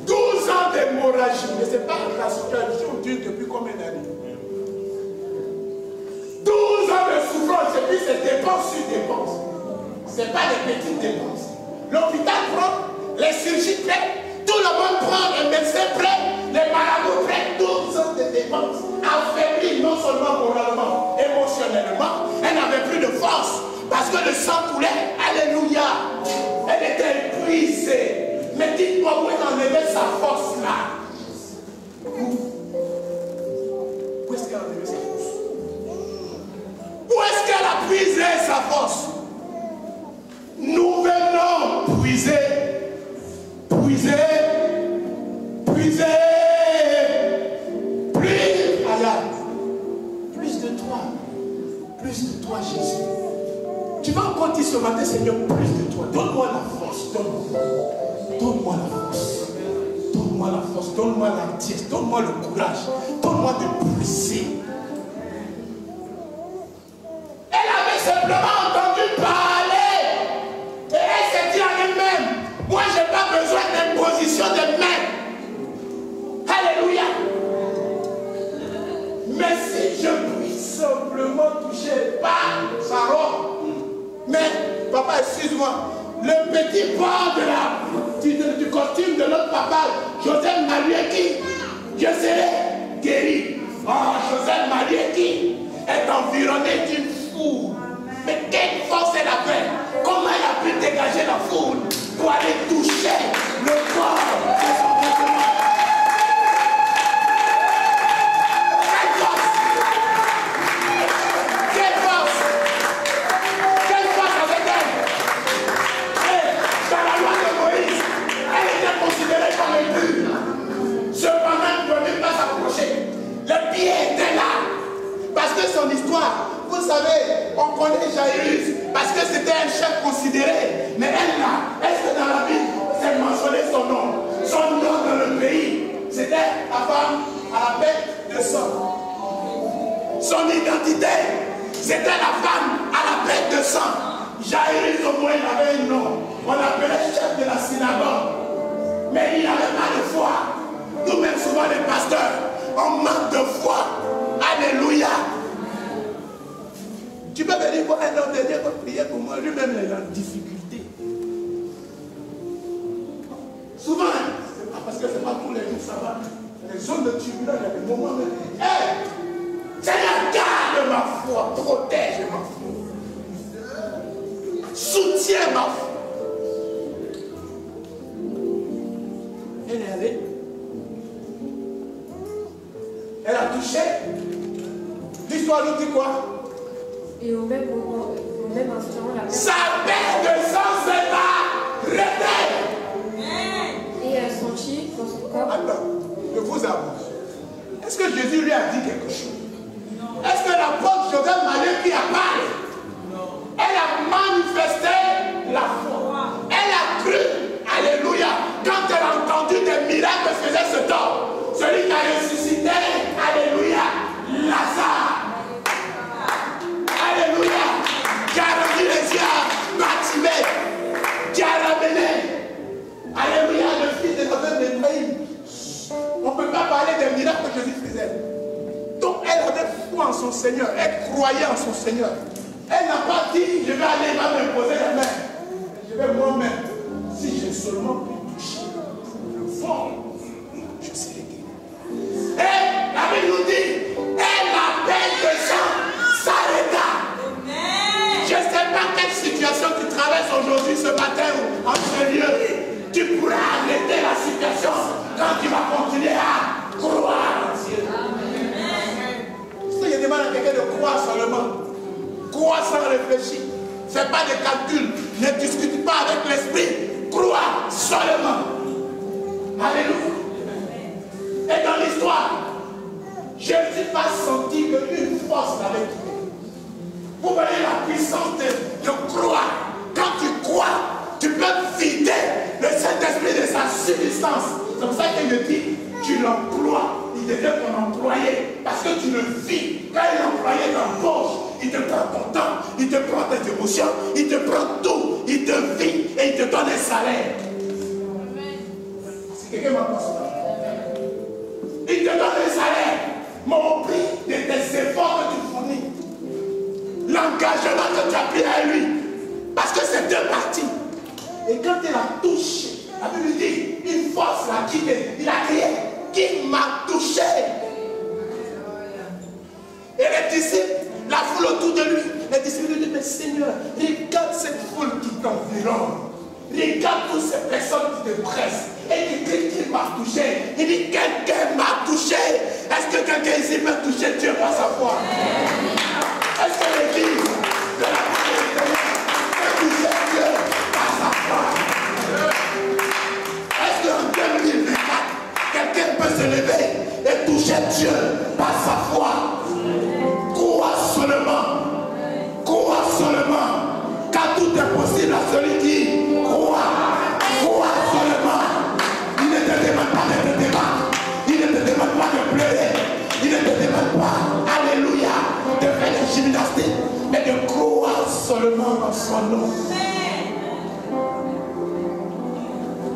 12 ans d'hémorragie, mais ce n'est pas la situation dure depuis combien d'années? 12 ans de souffrance, et puis c'est dépenses sur dépenses. Ce n'est pas des petites dépenses. L'hôpital prend, les chirurgies prennent, tout le monde prend, les médecins prennent, les marabouts prennent, 12 ans de dépenses. Affaiblie non seulement moralement, émotionnellement, elle n'avait plus de force parce que le sang coulait. Alléluia. Elle était épuisée. Mais dites-moi où elle enlevait sa force là. Où est-ce qu'elle a enlevé sa force? Où est-ce qu'elle a puisé sa force? Nous venons puiser, puiser, puiser. Plus de toi, Jésus. Tu vas encore dire ce matin, Seigneur, plus de toi. Donne-moi la force, donne-moi la force. Donne-moi la force, donne-moi la dièse, donne-moi le courage, donne-moi de puiser. papa, excuse-moi. Le petit bord du costume de notre papa, Joseph Marieki, je serai guéri. Oh, Joseph Marieki est environné d'une foule. Mais quelle force elle avait? Comment elle a pu dégager la foule pour aller toucher le corps de son vêtement? Quelle force! Quelle force! Quelle force avec elle! Et dans la loi de Moïse, elle était considérée comme impure. Cependant, elle ne pouvait même pas s'approcher. Le pied était là. Parce que son histoire, vous savez, on connaît Jairus parce que c'était un chef considéré. Mais elle là, est-ce que dans la Bible, c'est mentionné son nom? Son nom dans le pays, c'était la femme à la bête de sang. Son identité, c'était la femme à la bête de sang. Jairus au moins, il avait un nom. On l'appelait chef de la synagogue. Mais il n'avait pas de foi. Nous-mêmes, souvent les pasteurs, on manque de foi. Alléluia. Tu peux me dire qu'un homme de Dieu va prier pour moi, lui-même il est en difficulté. Souvent, c'est pas parce que c'est pas tous les jours, ça va. Les zones de turbulence, il y a des moments où on dit, hé, Seigneur, garde ma foi, protège ma foi, soutiens ma foi. Elle est allée. Elle a touché. L'histoire nous dit quoi? Et au même moment, au même instant, la sa bête de sang s'est arrêtée. et elle sentit dans son corps. Attends, je vous avoue. Est-ce que Jésus lui a dit quelque chose? Est-ce que l'apôtre Joseph Marieki a parlé? Elle a manifesté la foi. Elle a cru. Alléluia. Quand elle a entendu des miracles que faisait cet homme, celui qui a ressuscité, alléluia, Lazare. Alléluia. Qui a rendu les yeux à Bartimée. Qui a ramené, alléluia, le fils de notre de Naïm. On ne peut pas parler des miracles que Jésus faisait. Donc elle avait foi en son Seigneur. Elle croyait en son Seigneur. Elle n'a pas dit, je vais aller, il va me poser la main. Je vais moi-même, si j'ai seulement pu toucher le fond, je serai guéri. Et la Bible nous dit, elle appelle le sang s'arrêta. Je ne sais pas quelle situation tu traverses aujourd'hui, ce matin, ou en ce lieu. Tu pourras arrêter la situation quand tu vas continuer à croire en Dieu. Si je demande à quelqu'un de croire seulement, crois sans réfléchir. Ne fais pas de calcul. Ne discute pas avec l'esprit. Crois seulement. Alléluia. Et dans l'histoire, Jésus n'a senti qu'une force l'avait quitté. Vous voyez la puissance de croire. Quand tu crois, tu peux vider le Saint-Esprit de sa substance. C'est pour ça qu'il me dit, tu l'emploies. Il devient ton employé. Parce que tu le vis. Quand il est employé dans l'embauche, il te prend ton temps, il te prend tes émotions, il te prend tout, il te vit et il te donne un salaire. Si quelqu'un m'a pas ça, il te donne un salaire, mais au prix de tes efforts que tu fournis, l'engagement que tu as pris à lui, parce que c'est deux parties. Et quand il a touché, la Bible dit, une force l'a quitté, il a crié, qui m'a touché? Et les disciples, la foule autour de lui, les disciples lui disent, mais Seigneur, regarde cette foule qui t'environne. Regarde toutes ces personnes qui te pressent. Et il dit qu'il m'a touché. Il dit, quelqu'un m'a touché. Est-ce que quelqu'un ici peut toucher Dieu par sa foi? Est-ce que l'église de la parole peut toucher Dieu par sa foi? Est-ce qu'en 2024, quelqu'un peut se lever et toucher Dieu par sa foi? Crois seulement, car tout est possible à celui qui croit. Crois seulement. Il ne te demande pas de te débattre, il ne te demande pas de pleurer, il ne te demande pas, alléluia, de faire des gymnastiques, mais de croire seulement dans son nom.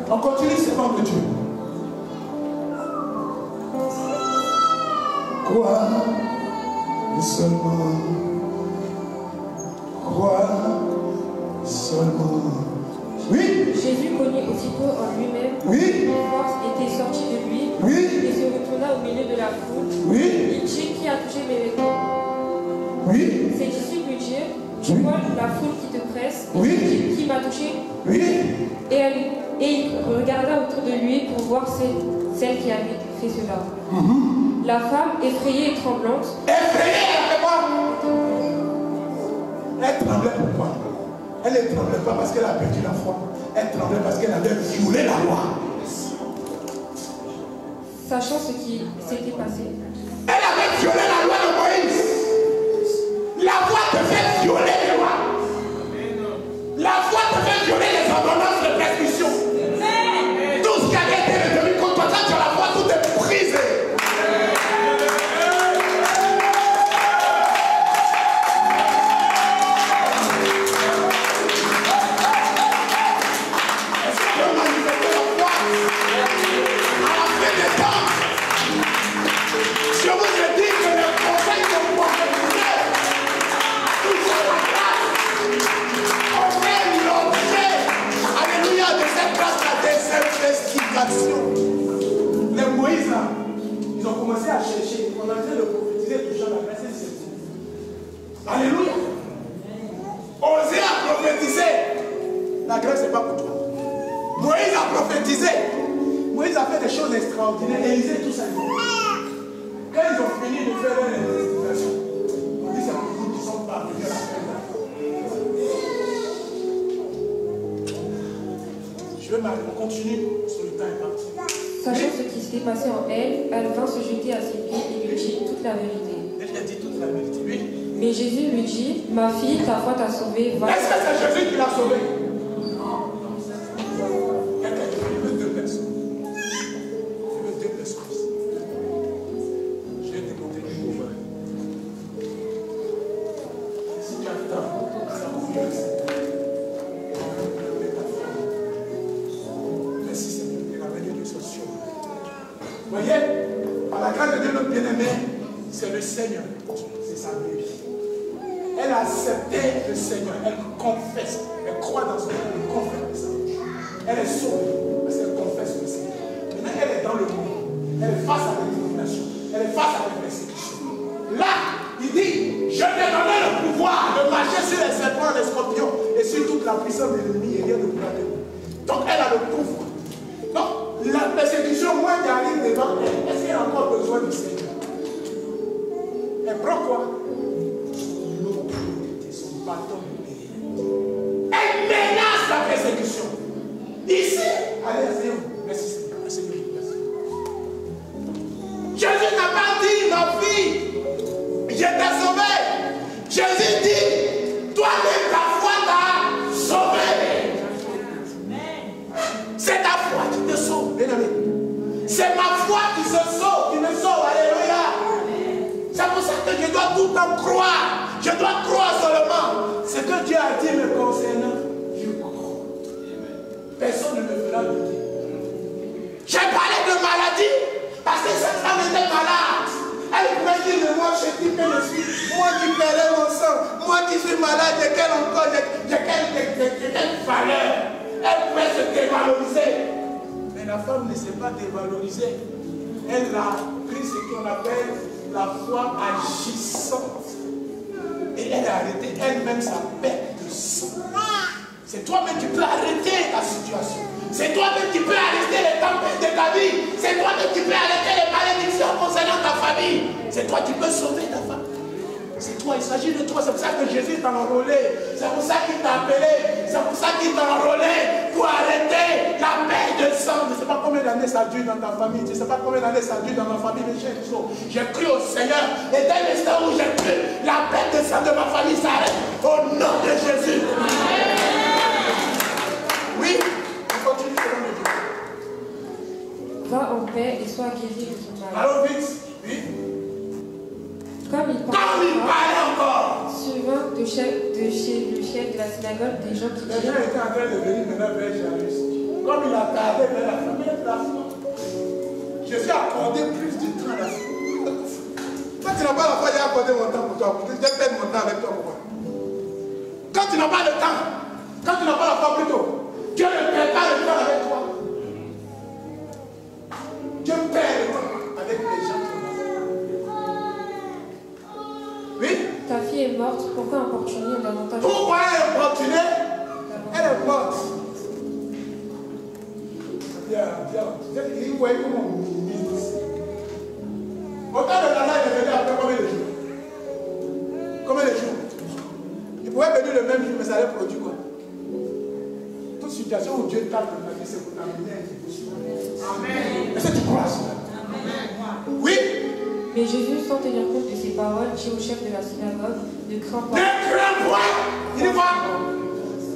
On continue ce nom de Dieu. Crois seulement, crois seulement. seulement. Oui. Jésus connut aussitôt en lui-même Oui. qu'une force était sortie de lui Oui. et se retourna au milieu de la foule. Oui. Il dit, qui a touché mes vêtements? Oui. Ses disciples lui dirent, tu Oui. vois la foule qui te presse, et Oui. tu dis, qui m'a touché? Oui. Et il regarda autour de lui pour voir celle qui avait fait cela. La femme, effrayée et tremblante, Effrayée, elle fait quoi? Elle tremblait pourquoi? Elle ne tremblait pas parce qu'elle a perdu la foi. Elle tremblait parce qu'elle avait violé la loi. sachant ce qui s'était passé. Elle avait violé la loi de Moïse. La foi te fait violer les lois. La foi te fait violer les ordonnances de prescription. Tout ce qui avait été retenu contre toi, quand tu as la foi, tout est brisé. Les Moïse là, ils ont commencé à chercher. On a dit de prophétiser touchant la grâce et c'est tout. Alléluia. Osez à prophétiser. La grâce n'est pas pour toi. Moïse a prophétisé. Moïse a fait des choses extraordinaires. Élisée, tout ça. Quand ils ont fini de faire leur investigation, on dit c'est pour vous qui sont parvenus à la fin de la foi. Je vais continuer sur le temps est parti. Sachant ce qui s'était passé en elle, elle vint se jeter à ses pieds et lui dit toute la vérité. Elle lui a dit toute la vérité, oui. Mais Jésus lui dit, ma fille, ta foi t'a sauvée, va. Est-ce que c'est Jésus qui l'a sauvé? Non. Quelqu'un qui veut deux personnes. Je veux deux personnes. Je vais te montrer le mouvement. Si tu attends, ça vous fait ça. Merci Seigneur, il a venu de solution. Voyez, par la grâce de Dieu, notre bien-aimé, c'est le Seigneur. C'est sa vie. Elle a accepté le Seigneur. Elle confesse. Elle croit dans son cœur. Elle confesse. Elle est sauvée parce qu'elle confesse le Seigneur. Maintenant, elle est dans le monde. Elle est face à la discrimination. Elle est face à la persécution. Là, il dit, je t'ai donné le pouvoir de marcher sur les serpents, les scorpions et sur toute la puissance de l'ennemi et rien ne pourra te nuire. Donc, elle a le pouvoir. Donc, la persécution, moi, j'arrive devant elle. Est-ce qu'elle a encore besoin du Seigneur? Elle prend quoi? Son bâton de paix. Elle menace la persécution. Ici, allez, asseyez-vous. Merci Seigneur. Asseyez-vous. Merci. Jésus n'a pas dit, ma fille, je t'ai sauvé. Jésus dit, toi-même ta foi t'a sauvé. C'est ta foi qui te sauve, bien aimé. C'est ma foi qui se sauve, qui me sauve. Alléluia. C'est pour ça que je dois tout le temps croire. Je dois croire seulement. Ce que Dieu a dit me concernant, je crois. Personne ne me fera douter. J'ai parlé de maladie parce que cette femme était malade. Elle pouvait dire de moi, je dis que je suis, moi qui perds mon sang, moi qui suis malade, de quel encore, de quelle valeur. Elle pouvait se dévaloriser. Mais la femme ne s'est pas dévalorisée. Elle a pris ce qu'on appelle la foi agissante. Et elle a arrêté elle-même sa perte de sang. C'est toi-même qui peux arrêter ta situation. C'est toi-même qui peux arrêter les tempêtes de ta vie. C'est toi-même qui peux arrêter les malédictions concernant ta famille. C'est toi qui peux sauver ta famille. C'est toi, il s'agit de toi. C'est pour ça que Jésus t'a enrôlé. C'est pour ça qu'il t'a appelé. C'est pour ça qu'il t'a enrôlé. Pour arrêter la perte de sang. Je ne sais pas combien d'années ça dure dans ta famille. Je ne sais pas combien d'années ça dure dans ma famille. Mais j'ai cru au Seigneur. Et dès l'instant où j'ai cru, la perte de sang de ma famille s'arrête. Au nom de Jésus. Oui, on continue selon le Dieu. Va en paix et sois guéri de ton mal. Allons vite. Oui. Comme il parlait encore. Survint de chez le chef de la synagogue des gens qui Les gens étaient en train de venir maintenant vers Jairus. Comme il a tardé vers la famille, la foi. Jésus a accordé plus de temps à la foi. Quand tu n'as pas la foi, j'ai accordé mon temps pour toi. Je vais perdre mon temps avec toi. Pourquoi? Quand tu n'as pas le temps, Quand tu n'as pas la foi plutôt, Dieu ne perd pas le temps avec toi. Dieu perd le temps avec les gens. Oui? Ta fille est morte, pourquoi importuner davantage? Pourquoi elle est importunée? Elle est morte. Bien. Vous voyez comment on minimise ici. Autant de Nana est venu après combien de jours? Combien de jours? Il pouvait venir le même jour, mais ça allait produire quoi? Toute situation où Dieu tape dans la vie, c'est pour t'amener un petit peu. Amen. Est-ce que tu crois à cela? Amen. Oui? Mais Jésus, sans tenir compte de ces paroles, dit au chef de la synagogue, ne crains pas. Ne crains point! Il dit quoi?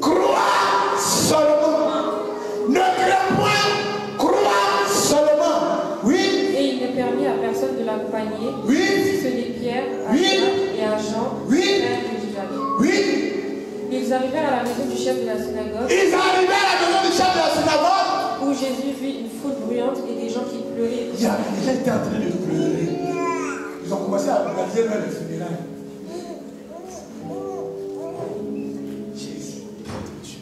Crois seulement. Ne crains point! Crois seulement. Oui? Et il ne permit à personne de l'accompagner, Oui? si ce n'est Pierre, à Oui? Jacques et à Jean, Oui? frères de Jacques. Oui? Ils arrivèrent à la maison du chef de la synagogue, Ils arrivaient à la maison du chef de la synagogue. où Jésus vit une foule bruyante et des gens qui pleuraient. Il y a des gens qui étaient en train de pleurer. Ils ont commencé à organiser même les funérailles. Jésus, Dieu.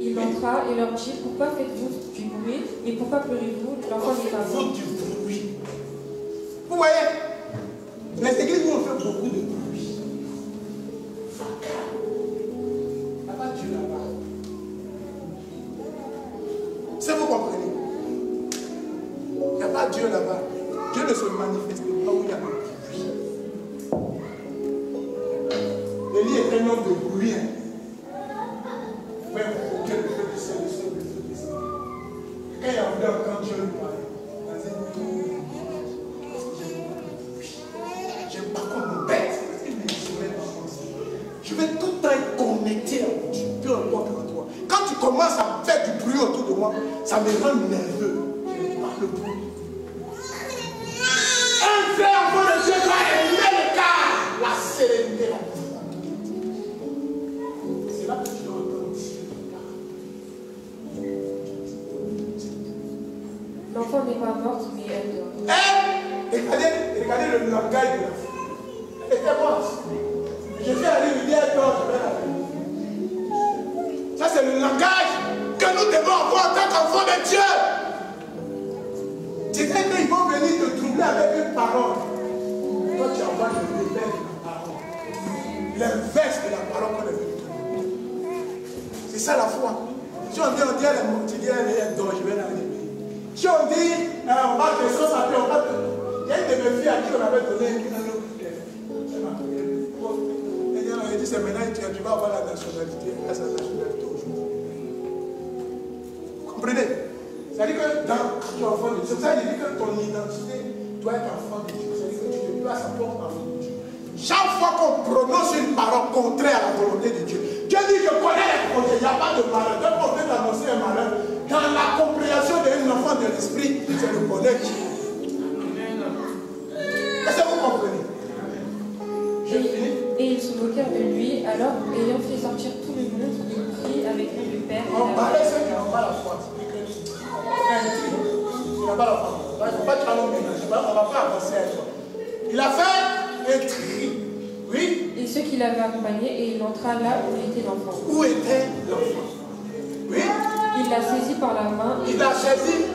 Il entra et leur dit, pourquoi faites-vous du bruit et pourquoi pleurez-vous? L'enfant n'est pas mort. Du bruit. Vous voyez, les églises où on fait beaucoup de bruit. Il n'y a pas Dieu là-bas. Ça vous comprenez? Il n'y a pas Dieu là-bas. Dieu ne se manifeste pas où il y a un bruit. Élie est un homme de bruit. Ouais, pour que le feu descende, le feu descend. Quand il y a un homme, quand Dieu lui parle, j'aime pas qu'on me bête. Je vais tout le temps être connecté à Dieu, peu importe à toi. Quand tu commences à faire du bruit autour de moi, ça me rend nerveux. Je n'aime pas le bruit. Un vrai enfant de Dieu doit aimer le calme, la sérénité, la tranquillité. C'est là que tu dois entendre Dieu. L'enfant n'est pas morte, mais elle dort. Regardez le langage de la fille. Elle était morte. Je suis allé lui dire, toi, je vais la faire. Ça, c'est le langage que nous devons avoir en tant qu'enfants de Dieu. Tu sais qu'ils vont venir te troubler avec une parole. Toi, tu envoies le réveil de la parole. L'inverse de la parole qu'on est venu te donner. C'est ça la foi. Si on dit, elle est morte, tu dis, elle est dort, je vais la réveiller. Si on dit, on va te saucer, on va te... Il y a une de mes filles à qui on avait donné une autre pierre. Elle dit, c'est maintenant que tu vas avoir la nationalité, elle a sa nationalité aujourd'hui. Vous comprenez? C'est-à-dire que dans tu es enfant de Dieu, ça veut dire que ton identité doit être enfant de Dieu. C'est-à-dire que tu te places en tant qu'enfant de Dieu. Chaque fois qu'on prononce une parole contraire à la volonté de Dieu, Dieu dit, je connais les projets, il n'y a pas de malheur. Donc on veut t'annoncer un malheur. Dans la compréhension d'un enfant de l'esprit, c'est le bonheur qui est. Est-ce que vous comprenez? Je finis. Et ils se moquèrent de lui, alors, ayant fait sortir tout le monde, il prit avec lui le Père. On parlait ceux qui n'ont pas la foi. Il n'a pas la foi. Il ne faut pas te rendre ménage. On ne va pas avancer avec toi. Il a fait un tri. Oui. Et ceux qui l'avaient accompagné, et il entra là où était l'enfant. Où était l'enfant? Oui. Il l'a saisi par la main. Il l'a saisi.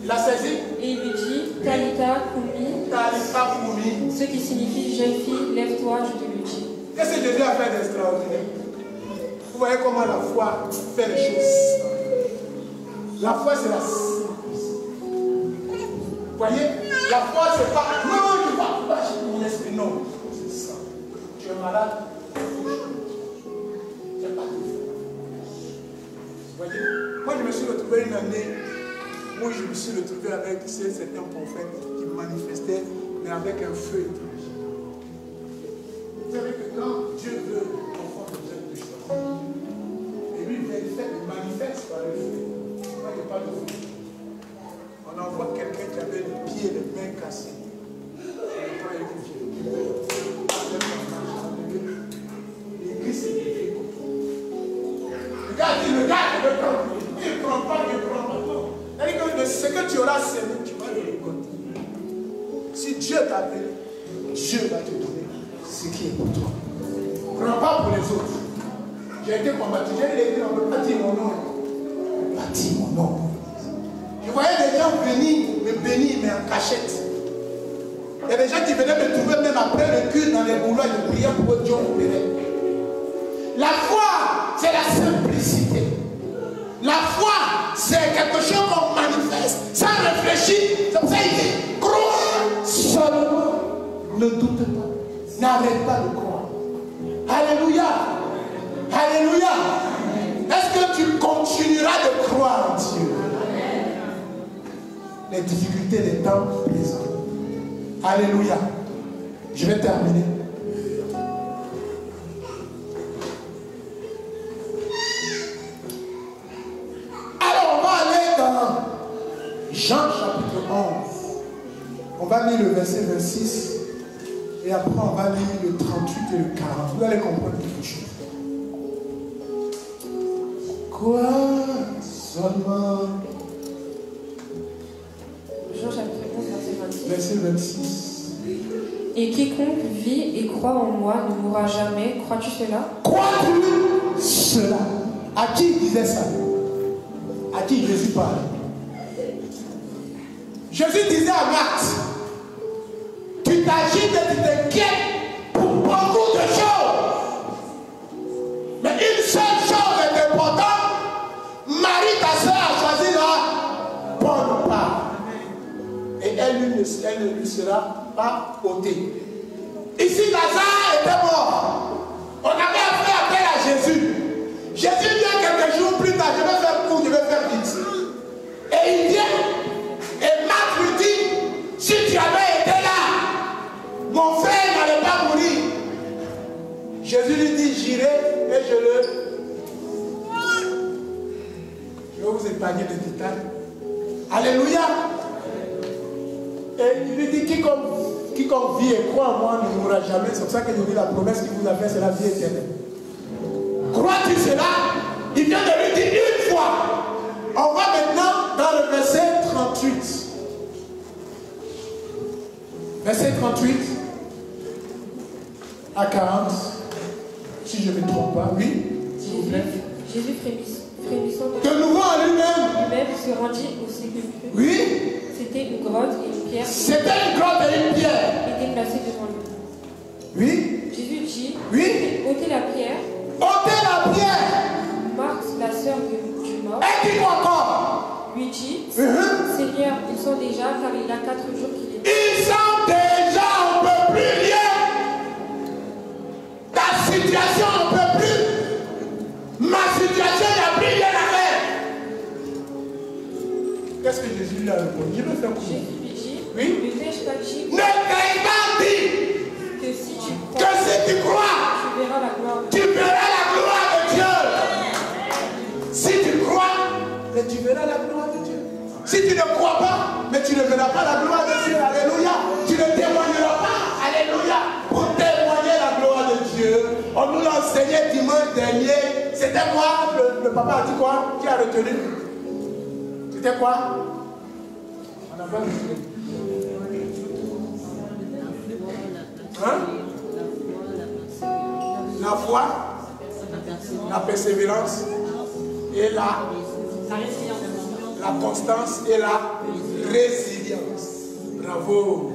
Il l'a saisi. Et il lui dit, Talita Kumi, Talita Kumi. ce qui signifie, jeune fille, lève-toi, je te le dis. Qu'est-ce que Jésus a fait d'extraordinaire? Vous voyez comment la foi fait les choses. La foi, c'est la simplicité. Vous voyez? La foi, c'est pas. Non, je ne vais pas chez mon esprit. Non. C'est ça. Tu es malade. C'est pas tout. Vous voyez? Moi, je me suis retrouvé une année où je me suis retrouvé avec certains prophètes qui manifestaient, mais avec un feu étrange. Vous savez que quand Dieu veut qu'on fasse quelque chose, et lui, il manifeste par le feu. Moi, il n'y a pas de feu. On envoie quelqu'un qui avait les pieds et les mains cassés. L'église s'est levée. Regarde, il veut prendre. Il ne prend pas, il ne prend pas. C'est-à-dire que ce que tu auras semé, tu vas le récolter. Si Dieu t'a appelé, Dieu va te donner ce qui est pour toi. Prends pas pour les autres. J'ai été combattu, j'ai dit, on ne peut pas dire mon nom. On ne peut pas dire mon nom. Je voyais des gens venir me bénir, mais en cachette. Il y a des gens qui venaient me trouver même après le culte dans les boulots, je priais pour que Dieu opérait. La foi, c'est la simplicité. La foi, c'est quelque chose qu'on manifeste sans réfléchir. C'est pour ça qu'il dit, crois seulement. Ne doute pas. N'arrête pas de croire. Alléluia. Alléluia. Est-ce que tu continueras de croire en Dieu? Les difficultés des temps présents. Alléluia. Je vais terminer. Alors on va aller dans Jean chapitre 11. On va lire le verset 26 et après on va lire le 38 et le 40. Vous allez comprendre quelque chose. Quoi seulement? Jean chapitre 11, verset 26. Verset 26. Et quiconque vit et croit en moi ne mourra jamais. Crois-tu cela? Crois-tu cela? À qui il disait ça? À qui Jésus parlait? Jésus disait à Marthe, tu t'agites et tu t'inquiètes pour beaucoup de choses. Mais une seule chose est importante. Marie, ta soeur, a choisi la bonne part. Et elle ne lui sera pas ôtée. Ici, Lazare était mort. On avait fait appel à Jésus. Jésus vient quelques jours plus tard. Je vais faire court, je vais faire vite. Et il vient. Et Marc lui dit, si tu avais été là, mon frère n'allait pas mourir. Jésus lui dit, j'irai et je vais vous épargner les détails. Alléluia. Et il lui dit, quiconque vit et croit en moi ne mourra jamais. C'est pour ça que je dis la promesse qu'il vous a faite, c'est la vie éternelle. Crois-tu cela? Il vient de lui dire une fois. On va maintenant dans le verset 38. Verset 38 à 40. Si je ne me trompe pas, oui, s'il vous plaît. Jésus frémissant De nouveau en lui-même se rendit au sépulcre. Oui. C'était une grotte et une pierre. C'était une grotte et une pierre. Était placée devant lui. Oui. Jésus dit, Oui. ôtez la pierre. Ôtez la pierre. Marthe, la sœur du mort, Et dis-moi encore. lui dit, Seigneur, ils sont déjà, car il a 4 jours qu'il est. Ils sont déjà, on ne peut plus rien. Ta situation, on ne peut plus. Ma situation, il n'y a plus rien à faire. Qu'est-ce que Jésus lui a répondu? Je vais faire quoi? Jésus lui dit, Oui. ne t'ai-je pas dit Ne t'ai pas dit que si tu crois, que si tu crois, tu verras la gloire de tu Dieu. verras la gloire de Dieu. Si tu crois, mais tu verras la gloire de Dieu. Si tu ne crois pas, mais tu ne verras pas la gloire de Dieu. Alléluia. Tu ne témoigneras pas. Alléluia. Pour témoigner la gloire de Dieu, on nous l'a enseigné dimanche dernier. C'était quoi? Le papa a dit quoi? Qui a retenu? C'était quoi? On n'a pas retenu. Hein? La foi, la persévérance et la constance et la résilience. Bravo.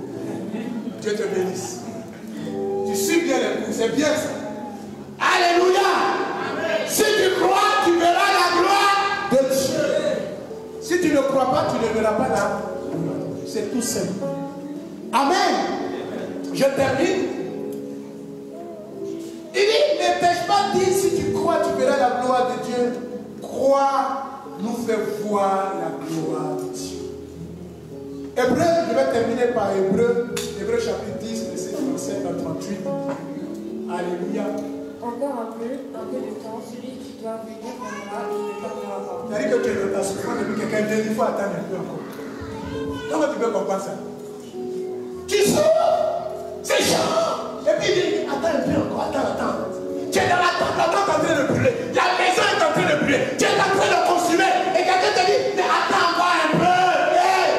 Dieu te bénisse. Tu suis bien les coups, c'est bien ça. Alléluia. Si tu crois, tu verras la gloire de Dieu. Si tu ne crois pas, tu ne verras pas la gloire. C'est tout simple. Amen. Je termine. Il dit, ne t'ai-je pas dit, si tu crois, tu verras la gloire de Dieu. Crois nous fait voir la gloire de Dieu. Hébreu, je vais terminer par Hébreu chapitre 10, verset 37 à 38. Alléluia. Encore un peu de temps, celui qui doit venir viendra et ne tardera pas. C'est-à-dire que tu es dans ta souffrance et puis quelqu'un vient, il faut attendre un peu encore. Comment tu peux comprendre ça? Tu sors, c'est chaud. Et puis il dit, attends un peu encore, attends. Tu es dans la tente est en train de brûler. La maison est en train de brûler. Tu es en train de consumer. Et quelqu'un te dit, mais attends encore un peu. Hey.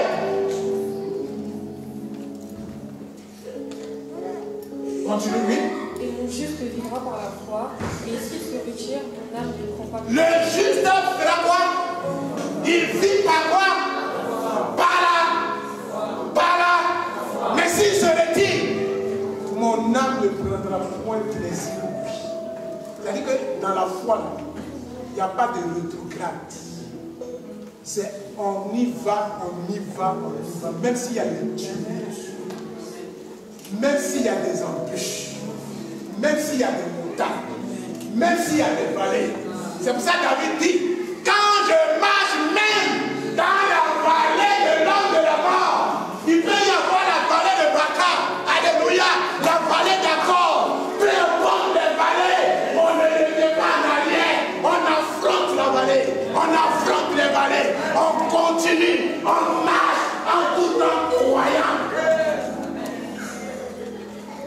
Continue, oui. Et mon juste vivra par la foi, et s'il se retire, mon âme ne prend pas. Le juste fera quoi? Il vit par quoi? Par là. Mais s'il se retire, mon âme ne prendra point plaisir. C'est-à-dire que dans la foi, il n'y a pas de rétrograde. C'est on y va, on y va, on y va. Même s'il y a des tumultes, même s'il y a des embûches, même s'il y a des montagnes, même s'il y a des vallées. C'est pour ça que David dit, quand je marche même dans la vallée de l'homme de la mort, il peut y avoir la vallée de Baca, alléluia, la vallée d'accord, peu importe les vallées, on ne les met pas en arrière, on affronte la vallée, on affronte les vallées, on continue, on marche en tout en croyant.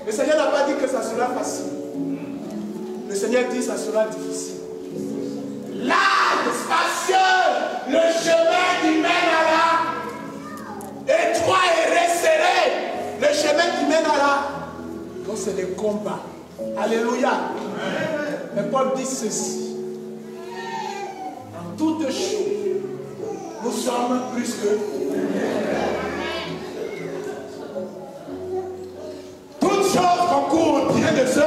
Le Seigneur n'a pas dit que ça sera facile. Le Seigneur dit que ça sera difficile. Large, spacieux, le chemin qui mène à là, étroit et resserré, le chemin qui mène à là. Donc c'est des combats. Alléluia. Mais Paul dit ceci. En toutes choses, nous sommes plus que toutes choses concourent bien de ceux.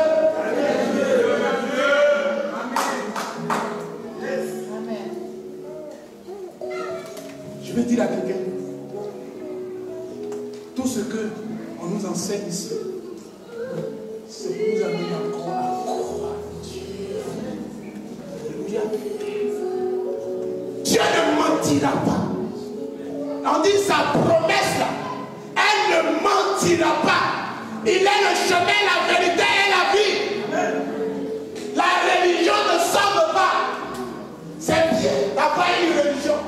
Je vais dire à quelqu'un, tout ce qu'on nous enseigne ici, c'est pour nous amener encore à croire Dieu. Alléluia. Dieu ne mentira pas. On dit sa promesse là, elle ne mentira pas. Il est le chemin, la vérité et la vie. La religion ne sauve pas. C'est bien d'avoir une religion.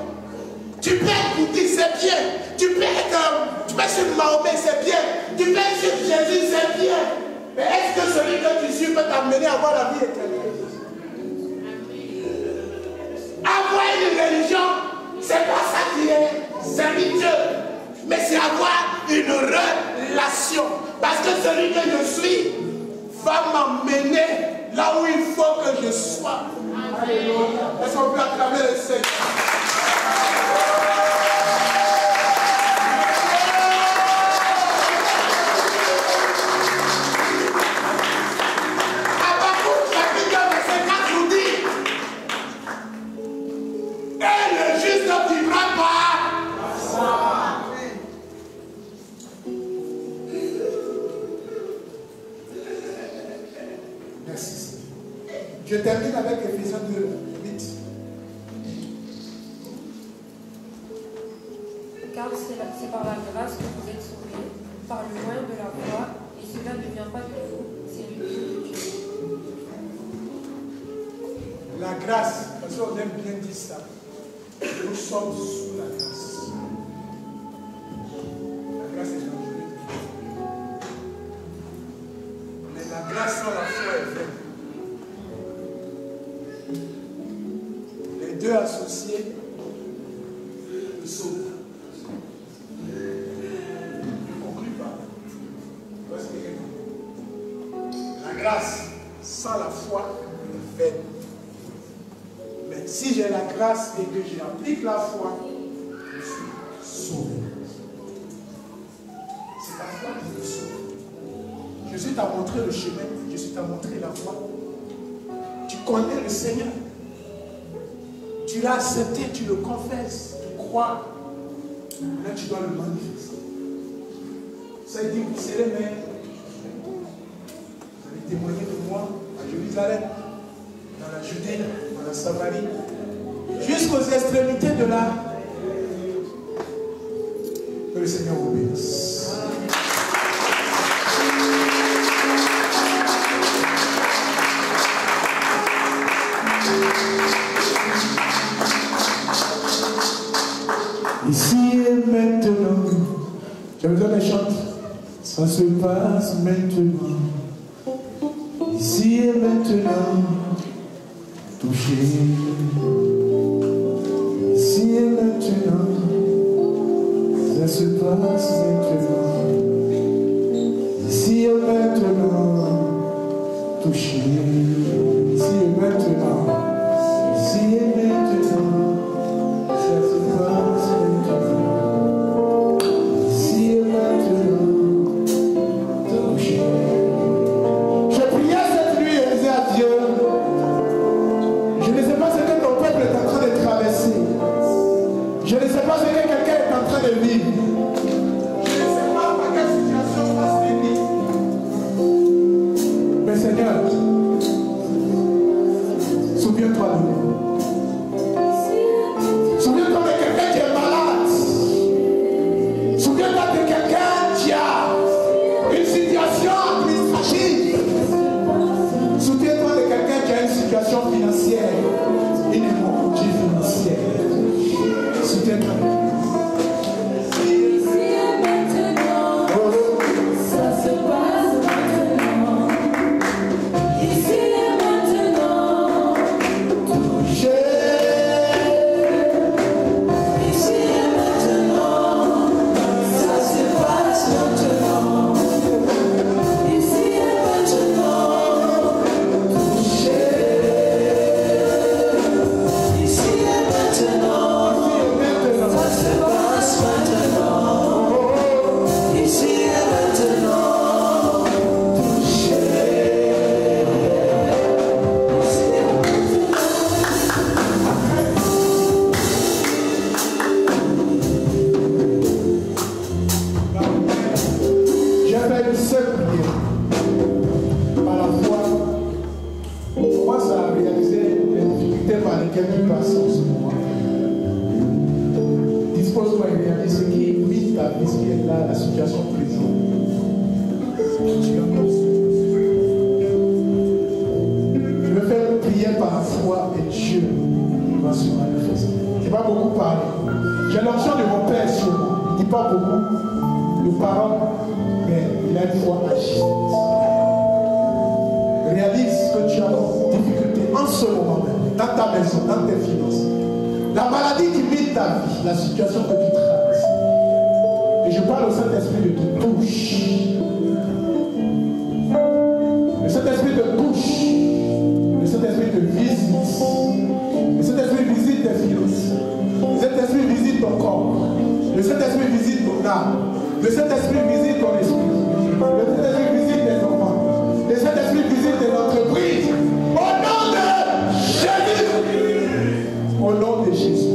Tu peux être bouddhiste, c'est bien. Tu peux sur Mahomet, c'est bien. Tu peux être sur Jésus, c'est bien. Mais est-ce que celui que tu suis peut t'amener à avoir la vie éternelle? Avoir une religion, c'est pas ça qui est servir Dieu. Mais c'est avoir une relation. Parce que celui que je suis va m'emmener là où il faut que je sois. Alléluia. Est-ce qu'on peut acclamer le Seigneur? Je termine avec Ephésiens 2, 8. Car c'est par la grâce que vous êtes sauvés, par le moyen de la foi, et cela ne vient pas de vous, c'est le don de Dieu. La grâce, parce qu'on aime bien dire ça, nous sommes sous la grâce. La grâce est dangereuse. Mais la grâce sans la foi est vaine. Les deux associés le sauvent. Ne conclue pas. La grâce sans la foi est vaine. Mais si j'ai la grâce et que j'applique la foi, je suis sauvé. C'est la foi qui me sauve. Jésus t'a montré le chemin, Jésus t'a montré la voie. Tu connais le Seigneur. Tu l'as accepté, tu le confesses, tu crois. Là, tu dois le manifester. Ça dit, vous serez mes. Vous allez témoigner de moi à Jérusalem, dans la Judée, dans la Samarie, jusqu'aux extrémités de la. Que le Seigneur vous bénisse. Ici et maintenant, j'ai besoin de chanter. Ça se passe maintenant. Ici et maintenant, touché. Ici et maintenant, ça se passe maintenant. Ici et maintenant. toucher. Ici et maintenant, ici et maintenant, ça se passe maintenant. Ici et maintenant, toucher. Je priais cette nuit et disais à Dieu, je ne sais pas ce que ton peuple est en train de traverser. Je ne sais pas ce que quelqu'un est en train de vivre. Je ne sais pas par quelle situation va se finir. Mais Seigneur, souviens-toi de nous. Souviens-toi de quelqu'un qui est malade. Souviens-toi de quelqu'un qui a une situation administrative. Souviens-toi de quelqu'un qui a une situation financière, une hémorragie financière. Souviens-toi. La situation que tu traverses. Et je parle au Saint-Esprit de te touche. Le Saint-Esprit te touche. Le Saint-Esprit te visite. Le Saint-Esprit visite tes finances. Le Saint-Esprit visite ton corps. Le Saint-Esprit visite ton âme. Le Saint-Esprit visite ton esprit. Le Saint-Esprit visite tes enfants. Le Saint-Esprit visite tes entreprises. Au nom de Jésus. Au nom de Jésus.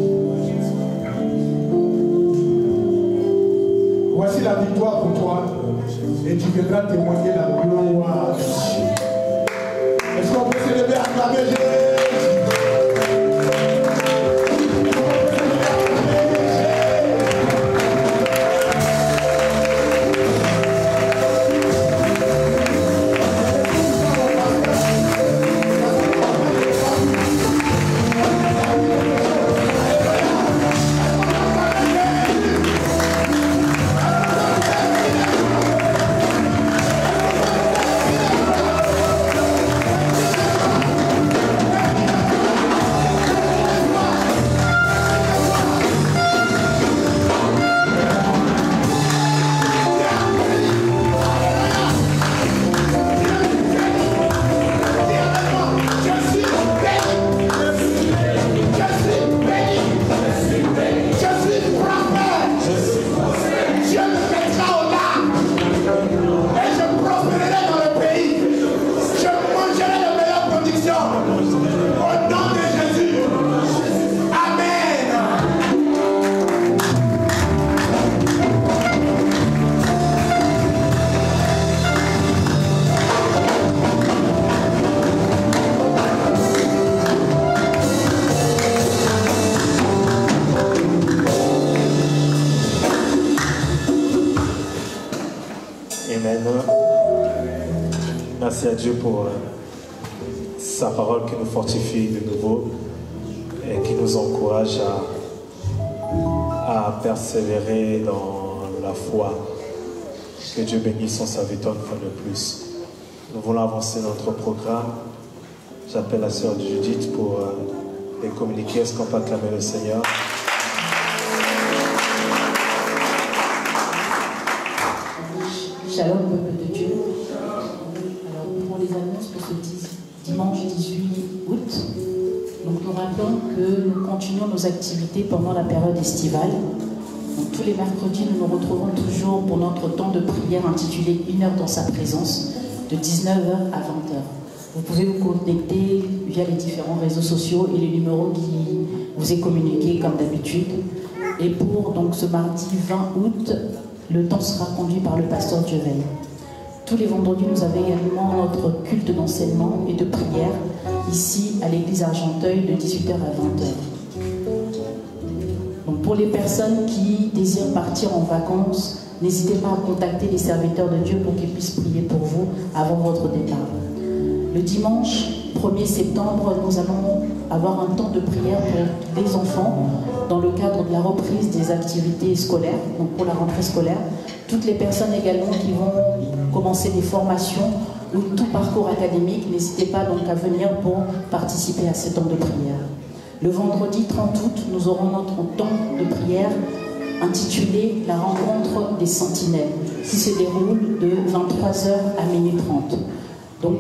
Voici la victoire pour toi et tu viendras témoigner la gloire de Dieu. Est-ce qu'on peut se lever à acclamer Jésus? Merci à Dieu pour sa parole qui nous fortifie de nouveau et qui nous encourage à persévérer dans la foi. Que Dieu bénisse son serviteur une fois de plus. Nous voulons avancer notre programme. J'appelle la sœur Judith pour les communiquer. Est-ce qu'on peut acclamer le Seigneur? Shalom, peuple de Dieu. Alors, pour les amis annonce pour ce dimanche 18 août. Donc nous rappelons que nous continuons nos activités pendant la période estivale. Donc, tous les mercredis, nous nous retrouvons toujours pour notre temps de prière intitulé 1 heure dans sa présence, de 19h à 20h. Vous pouvez vous connecter via les différents réseaux sociaux et les numéros qui vous est communiqué comme d'habitude. Et pour donc ce mardi 20 août, le temps sera conduit par le pasteur Dieveil. Tous les vendredis, nous avons également notre culte d'enseignement et de prière ici à l'église Argenteuil de 18h à 20h. Donc pour les personnes qui désirent partir en vacances, n'hésitez pas à contacter les serviteurs de Dieu pour qu'ils puissent prier pour vous avant votre départ. Le dimanche 1er septembre, nous allons avoir un temps de prière pour les enfants dans le cadre de la reprise des activités scolaires, donc pour la rentrée scolaire. Toutes les personnes également qui vont commencer des formations ou tout parcours académique, n'hésitez pas donc à venir pour participer à ces temps de prière. Le vendredi 30 août, nous aurons notre temps de prière intitulé « La rencontre des sentinelles » qui se déroule de 23h à minuit 30. Donc,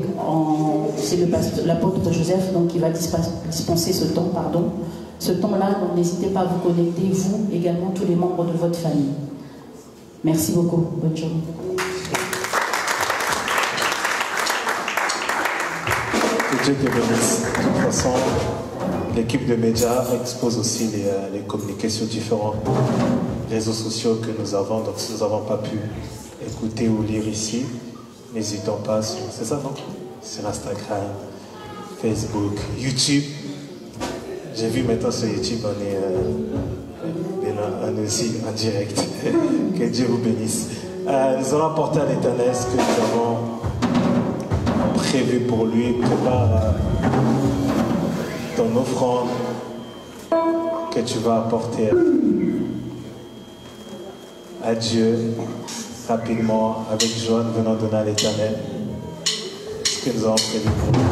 c'est l'apôtre Joseph donc, qui va dispenser ce temps, Ce temps-là, donc n'hésitez pas à vous connecter, vous, également tous les membres de votre famille. Merci beaucoup. Bonne journée. Que Dieu te bénisse. De toute façon, l'équipe de médias expose aussi les communiqués sur différents réseaux sociaux que nous avons. Donc, si nous n'avons pas pu écouter ou lire ici, n'hésitons pas sur, c'est ça, non? Sur Instagram, Facebook, YouTube. J'ai vu maintenant sur YouTube, on est aussi en direct. Que Dieu vous bénisse. Nous allons apporter à l'Éternel ce que nous avons prévu pour lui. Prépare ton offrande que tu vas apporter à Dieu rapidement, avec joie. Nous venons donner à l'Éternel ce que nous avons prévu pour lui.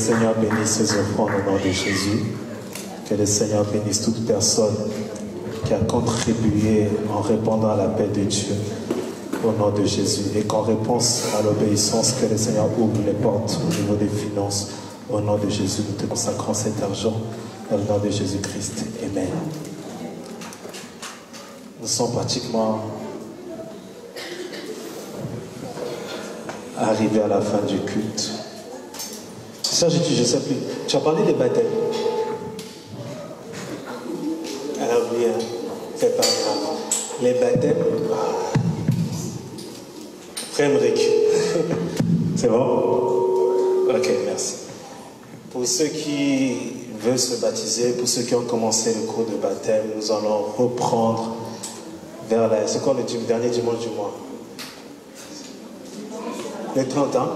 Seigneur bénisse ces offrandes au nom de Jésus. Que le Seigneur bénisse toute personne qui a contribué en répondant à l'appel de Dieu au nom de Jésus. Et qu'en réponse à l'obéissance, que le Seigneur ouvre les portes au niveau des finances. Au nom de Jésus, nous te consacrons cet argent dans le nom de Jésus-Christ. Amen. Nous sommes pratiquement arrivés à la fin du culte. Ça, je ne sais plus. Tu as parlé des baptêmes. Alors oui, hein, c'est pas grave. Les baptêmes, frère Emmerich. C'est bon? Ok, merci. Pour ceux qui veulent se baptiser, pour ceux qui ont commencé le cours de baptême, nous allons reprendre vers la... C'est quoi le dernier dimanche du mois? Les 30 ans?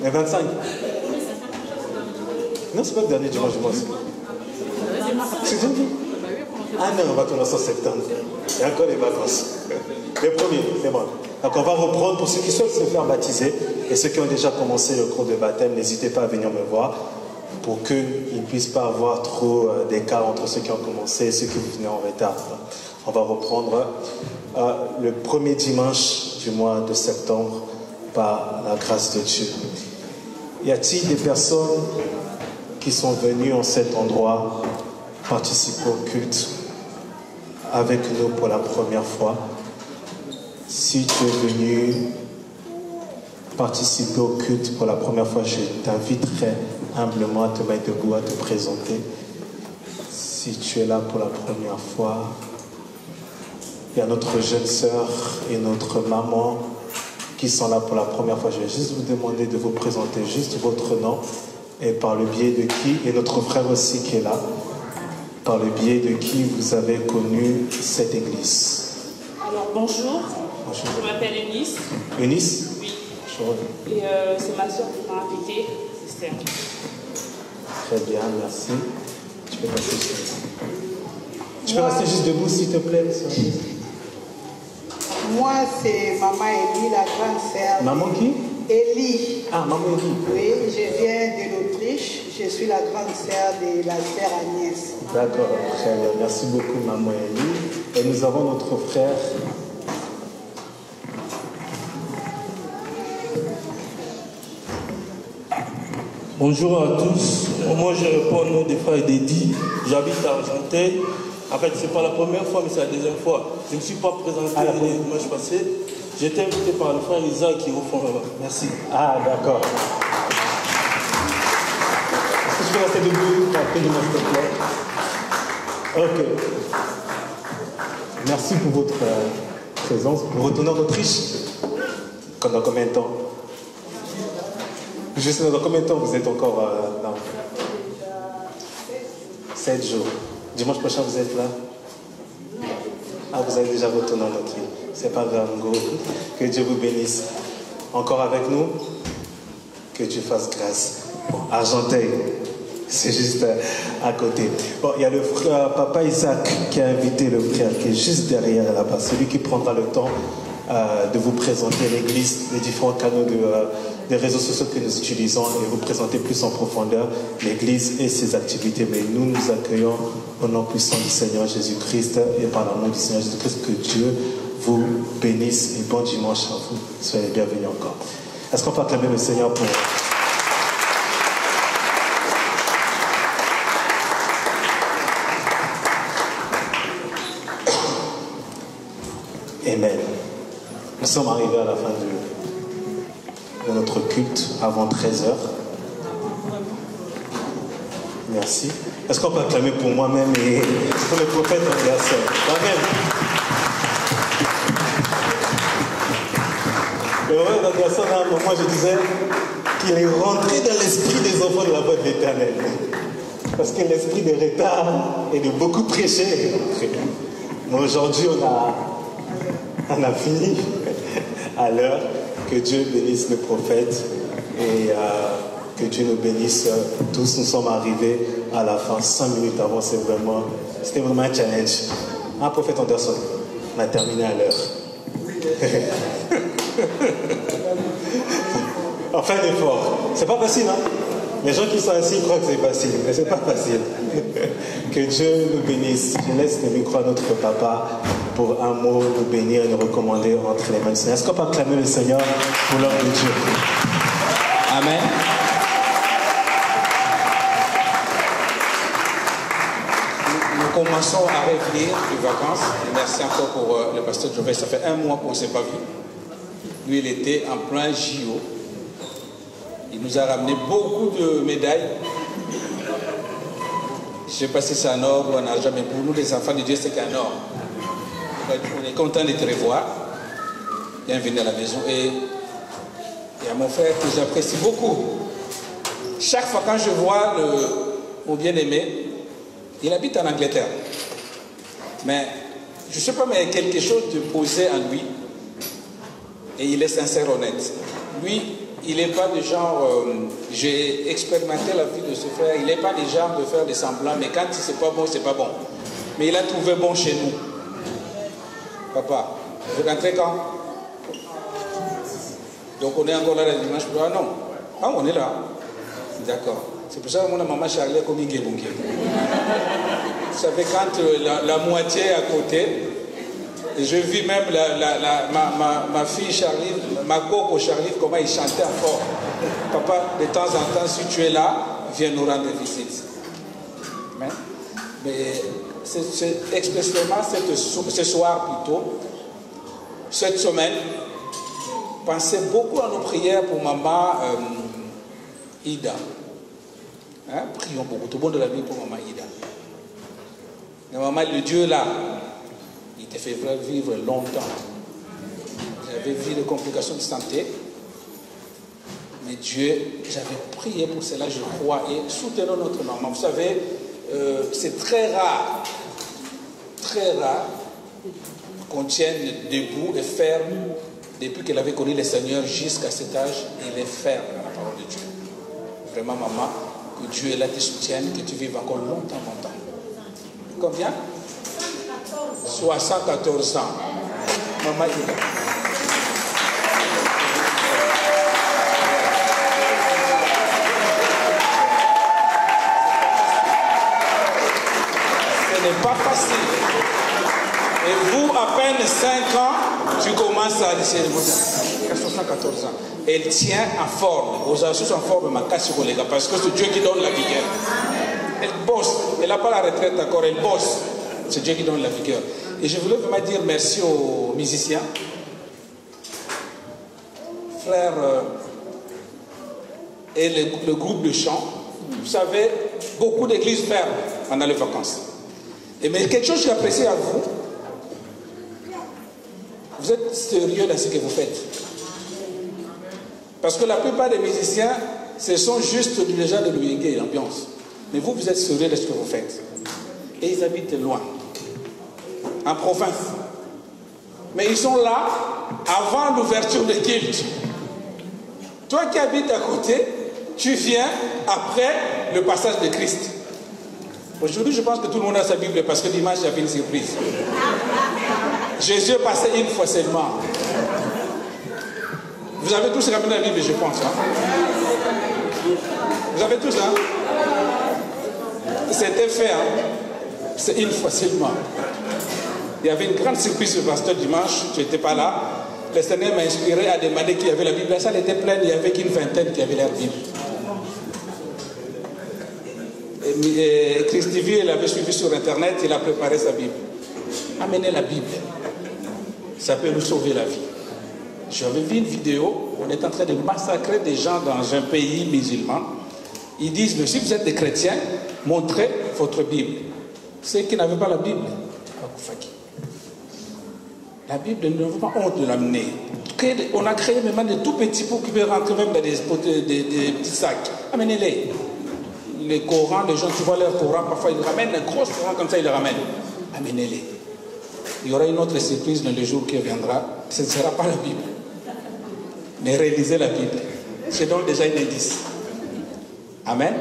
Les 25? Non, c'est pas le dernier dimanche du mois. C'est tout? Ah non, on va commencer en septembre. Il y a encore les vacances. Les premiers, c'est bon. Donc on va reprendre pour ceux qui souhaitent se faire baptiser et ceux qui ont déjà commencé le cours de baptême, n'hésitez pas à venir me voir pour qu'ils ne puissent pas avoir trop d'écart entre ceux qui ont commencé et ceux qui venaient en retard. On va reprendre le premier dimanche du mois de septembre par la grâce de Dieu. Y a-t-il des personnes qui sont venues en cet endroit participer au culte avec nous pour la première fois? Si tu es venu participer au culte pour la première fois, je t'inviterai humblement à te mettre debout, à te présenter. Si tu es là pour la première fois, il y a notre jeune sœur et notre maman qui sont là pour la première fois. Je vais juste vous demander de vous présenter juste votre nom et par le biais de qui, et notre frère aussi qui est là, par le biais de qui vous avez connu cette église. Alors bonjour. Bonjour. Je m'appelle Eunice. Eunice? Oui. Bonjour. Et c'est ma soeur qui m'a invitée, Esther. Très bien, merci. Tu peux passer juste. Tu peux rester juste debout s'il te plaît. Moi, c'est Maman Elie, la grande sœur. Maman qui? Elie. Ah, Maman Elie. Oui, je viens de l'Autriche. Je suis la grande sœur de la sœur Agnès. D'accord, très bien. Merci beaucoup, Maman Elie. Et nous avons notre frère. Bonjour à tous. Moi, je réponds au nom des frères d'Eddy. J'habite à Argenteuil. En fait, ce n'est pas la première fois, mais c'est la deuxième fois. Je ne me suis pas présenté les dimanches passés. J'ai été invité par le frère Isaac qui est au fond là-bas. Merci. Ah, d'accord. Est-ce que je peux rester debout après dimanche, s'il te plaît? Ok. Merci pour votre présence. Vous retournez en Autriche? Dans combien de temps? Juste dans combien de temps vous êtes encore là? 7 jours. Dimanche prochain, vous êtes là? Ah, vous avez déjà retourné en Autriche. C'est pas grave, Ngo. Que Dieu vous bénisse. Encore avec nous? Que Dieu fasse grâce. Bon, Argenteuil, c'est juste à côté. Bon, il y a le frère, papa Isaac qui a invité le frère qui est juste derrière là-bas. Celui qui prendra le temps de vous présenter l'église, les différents canaux des réseaux sociaux que nous utilisons et vous présenter plus en profondeur l'église et ses activités. Mais nous nous accueillons au nom puissant du Seigneur Jésus-Christ et par l'amour du Seigneur Jésus-Christ. Que Dieu vous bénisse et bon dimanche à vous. Soyez bienvenus encore. Est-ce qu'on peut acclamer le Seigneur pour... Amen. Nous sommes arrivés à la fin de notre culte, avant 13h. Merci. Est-ce qu'on peut acclamer pour moi-même et pour le prophète Anderson? Moi-même. Le prophète Anderson, à un moment, je disais qu'il est rentré dans l'esprit des enfants de la voix de l'Éternel. Parce que l'esprit de retard et de beaucoup prêcher. Mais aujourd'hui, on a fini à l'heure. Que Dieu bénisse le prophète et que Dieu nous bénisse tous. Nous sommes arrivés à la fin, 5 minutes avant. C'était vraiment un challenge. Un prophète Anderson, on a terminé à l'heure. On fait un effort. C'est pas facile, hein? Les gens qui sont assis croient que c'est facile, mais c'est pas facile. Que Dieu nous bénisse. Je laisse le micro à notre papa pour un mot, nous bénir et nous recommander entre les mains du Seigneur. Est-ce qu'on peut acclamer le Seigneur pour l'œuvre de Dieu? Amen. Nous commençons à revenir de vacances. Et merci encore pour le pasteur Jovet. Ça fait 1 mois qu'on ne s'est pas vu. Lui, il était en plein JO. Il nous a ramené beaucoup de médailles. Je ne sais pas si c'est en or ou en argent, mais pour nous, les enfants de Dieu, c'est qu'en or. On est content de te revoir. Bienvenue à la maison. Et à mon frère que j'apprécie beaucoup. Chaque fois quand je vois mon bien-aimé, il habite en Angleterre. Mais je ne sais pas, mais il y a quelque chose de posé en lui. Et il est sincère, honnête. Lui, il n'est pas du genre, j'ai expérimenté la vie de ce frère, il n'est pas du genre de faire des semblants, mais quand c'est pas bon, c'est pas bon. Mais il a trouvé bon chez nous. Papa, vous rentrez quand? Donc on est encore là le dimanche. Ah non, ah, on est là. D'accord. C'est pour ça que mon maman Charlie a commis un Vous savez, quand la moitié est à côté, je vis même ma fille Charlie, ma coco Charlie, comment il chantait encore. Papa, de temps en temps, si tu es là, viens nous rendre visite. Amen. Mais c'est expressément ce soir plutôt, cette semaine, pensez beaucoup à nos prières pour maman Ida. Hein? Prions beaucoup, tout le monde de la vie pour maman Ida. Mais maman, le Dieu là, il te fait vivre longtemps. J'avais vu des complications de santé. Mais Dieu, j'avais prié pour cela, je crois. Et soutenons notre maman. Vous savez, c'est très rare qu'on tienne debout et ferme. Depuis qu'elle avait connu le Seigneur jusqu'à cet âge, elle est ferme dans la parole de Dieu. Vraiment, maman, que Dieu là te soutienne, que tu vives encore longtemps. Combien? 74 ans. Maman, il est là. Ce n'est pas facile. Et vous, à peine 5 ans, tu commences à dire 74 ans. Elle tient en forme. Aux assos en forme, ma casse sur les gars, parce que c'est Dieu qui donne la vigueur. Elle bosse. Elle n'a pas la retraite encore, elle bosse. C'est Dieu qui donne la vigueur. Et je voulais vraiment dire merci aux musiciens. Frères et le groupe de chant. Vous savez, beaucoup d'églises ferment pendant les vacances. Mais quelque chose que j'apprécie à vous, vous êtes sérieux dans ce que vous faites. Parce que la plupart des musiciens, ce sont juste des gens de l'Ouyengue et l'ambiance. Mais vous, vous êtes sérieux de ce que vous faites. Et ils habitent loin, en province. Mais ils sont là avant l'ouverture des cultes. Toi qui habites à côté, tu viens après le passage de Christ. Aujourd'hui, je pense que tout le monde a sa Bible parce que dimanche, j'avais une surprise. Jésus est passé une fois seulement. Vous avez tous ramené la Bible, je pense. Hein? Vous avez tous, hein? C'était fait, hein? C'est une fois seulement. Il y avait une grande surprise ce pasteur dimanche, tu n'étais pas là. Le Seigneur m'a inspiré à demander qui avait la Bible. La salle était pleine, il n'y avait qu'une vingtaine qui avait leur Bible. Et Christ TV, il avait suivi sur Internet, il a préparé sa Bible. Amenez la Bible. Ça peut nous sauver la vie. J'avais vu une vidéo, on est en train de massacrer des gens dans un pays musulman. Ils disent, mais si vous êtes des chrétiens, montrez votre Bible. Ceux qui n'avaient pas la Bible, la Bible, nous n'avons pas honte de l'amener. On a créé même des tout petits pots qui peuvent rentrer même dans des petits sacs. Amenez-les. Les Corans, les gens qui voient leur Coran, parfois ils ramènent un gros Coran comme ça, ils le ramènent. Amenez-les. Il y aura une autre surprise dans le jour qui viendra. Ce ne sera pas la Bible. Mais réalisez la Bible. C'est donc déjà un indice. Amen.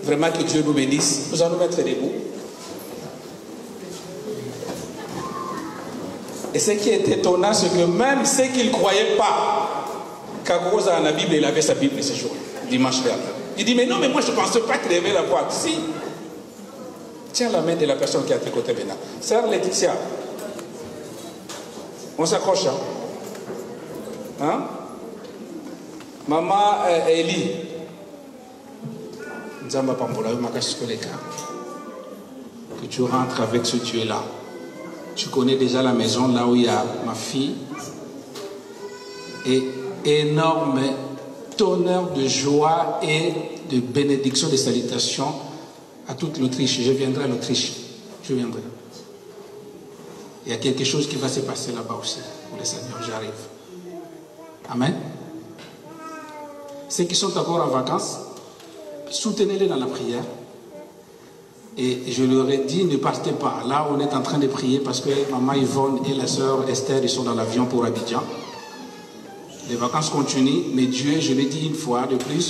Vraiment que Dieu nous bénisse. Nous allons mettre debout. Et ce qui est étonnant, c'est que même ceux qui ne croyaient pas, Kakoza à la Bible, il avait sa Bible ce jour, dimanche dernier. Il dit, mais non, mais moi je ne pensais pas qu'il devait la voir. Si. Tiens la main de la personne qui est à tes côtés maintenant. Sœur Laetitia. On s'accroche, hein? Maman Elie. Nzamba Pambola, que tu rentres avec ce Dieu-là. Tu connais déjà la maison là où il y a ma fille. Et énorme tonnerre de joie et de bénédiction, de salutations à toute l'Autriche. Je viendrai à l'Autriche. Je viendrai. Il y a quelque chose qui va se passer là-bas aussi. Pour le Seigneur, j'arrive. Amen. Ceux qui sont encore en vacances, soutenez-les dans la prière. Et je leur ai dit, ne partez pas. Là, on est en train de prier parce que maman Yvonne et la sœur Esther, ils sont dans l'avion pour Abidjan. Les vacances continuent, mais Dieu, je l'ai dit une fois de plus,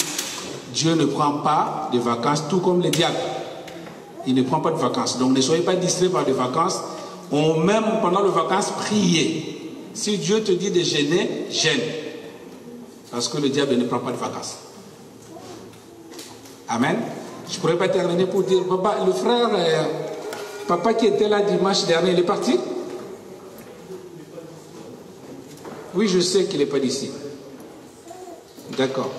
Dieu ne prend pas de vacances, tout comme les diables. Il ne prend pas de vacances. Donc ne soyez pas distraits par des vacances. Même pendant les vacances, priez. Si Dieu te dit de gêner, gêne. Parce que le diable ne prend pas de vacances. Amen. Je ne pourrais pas terminer pour dire, papa, le frère, papa qui était là dimanche dernier, il est parti? Oui, je sais qu'il n'est pas d'ici. D'accord.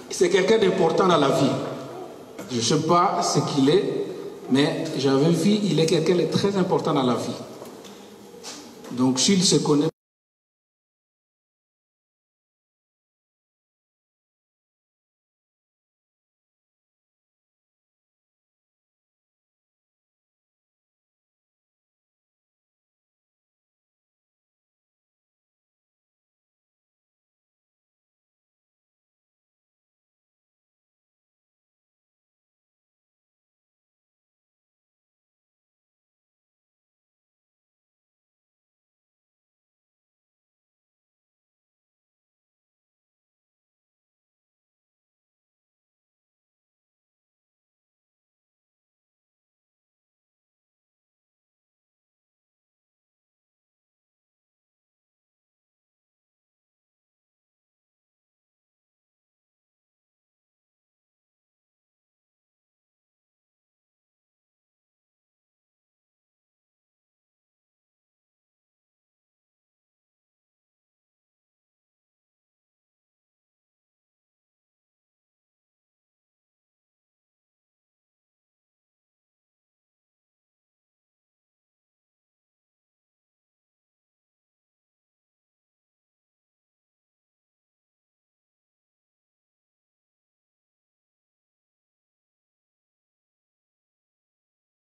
C'est quelqu'un d'important dans la vie. Je ne sais pas ce qu'il est, mais j'avais vu, il est quelqu'un de très important dans la vie. Donc, s'il se connaît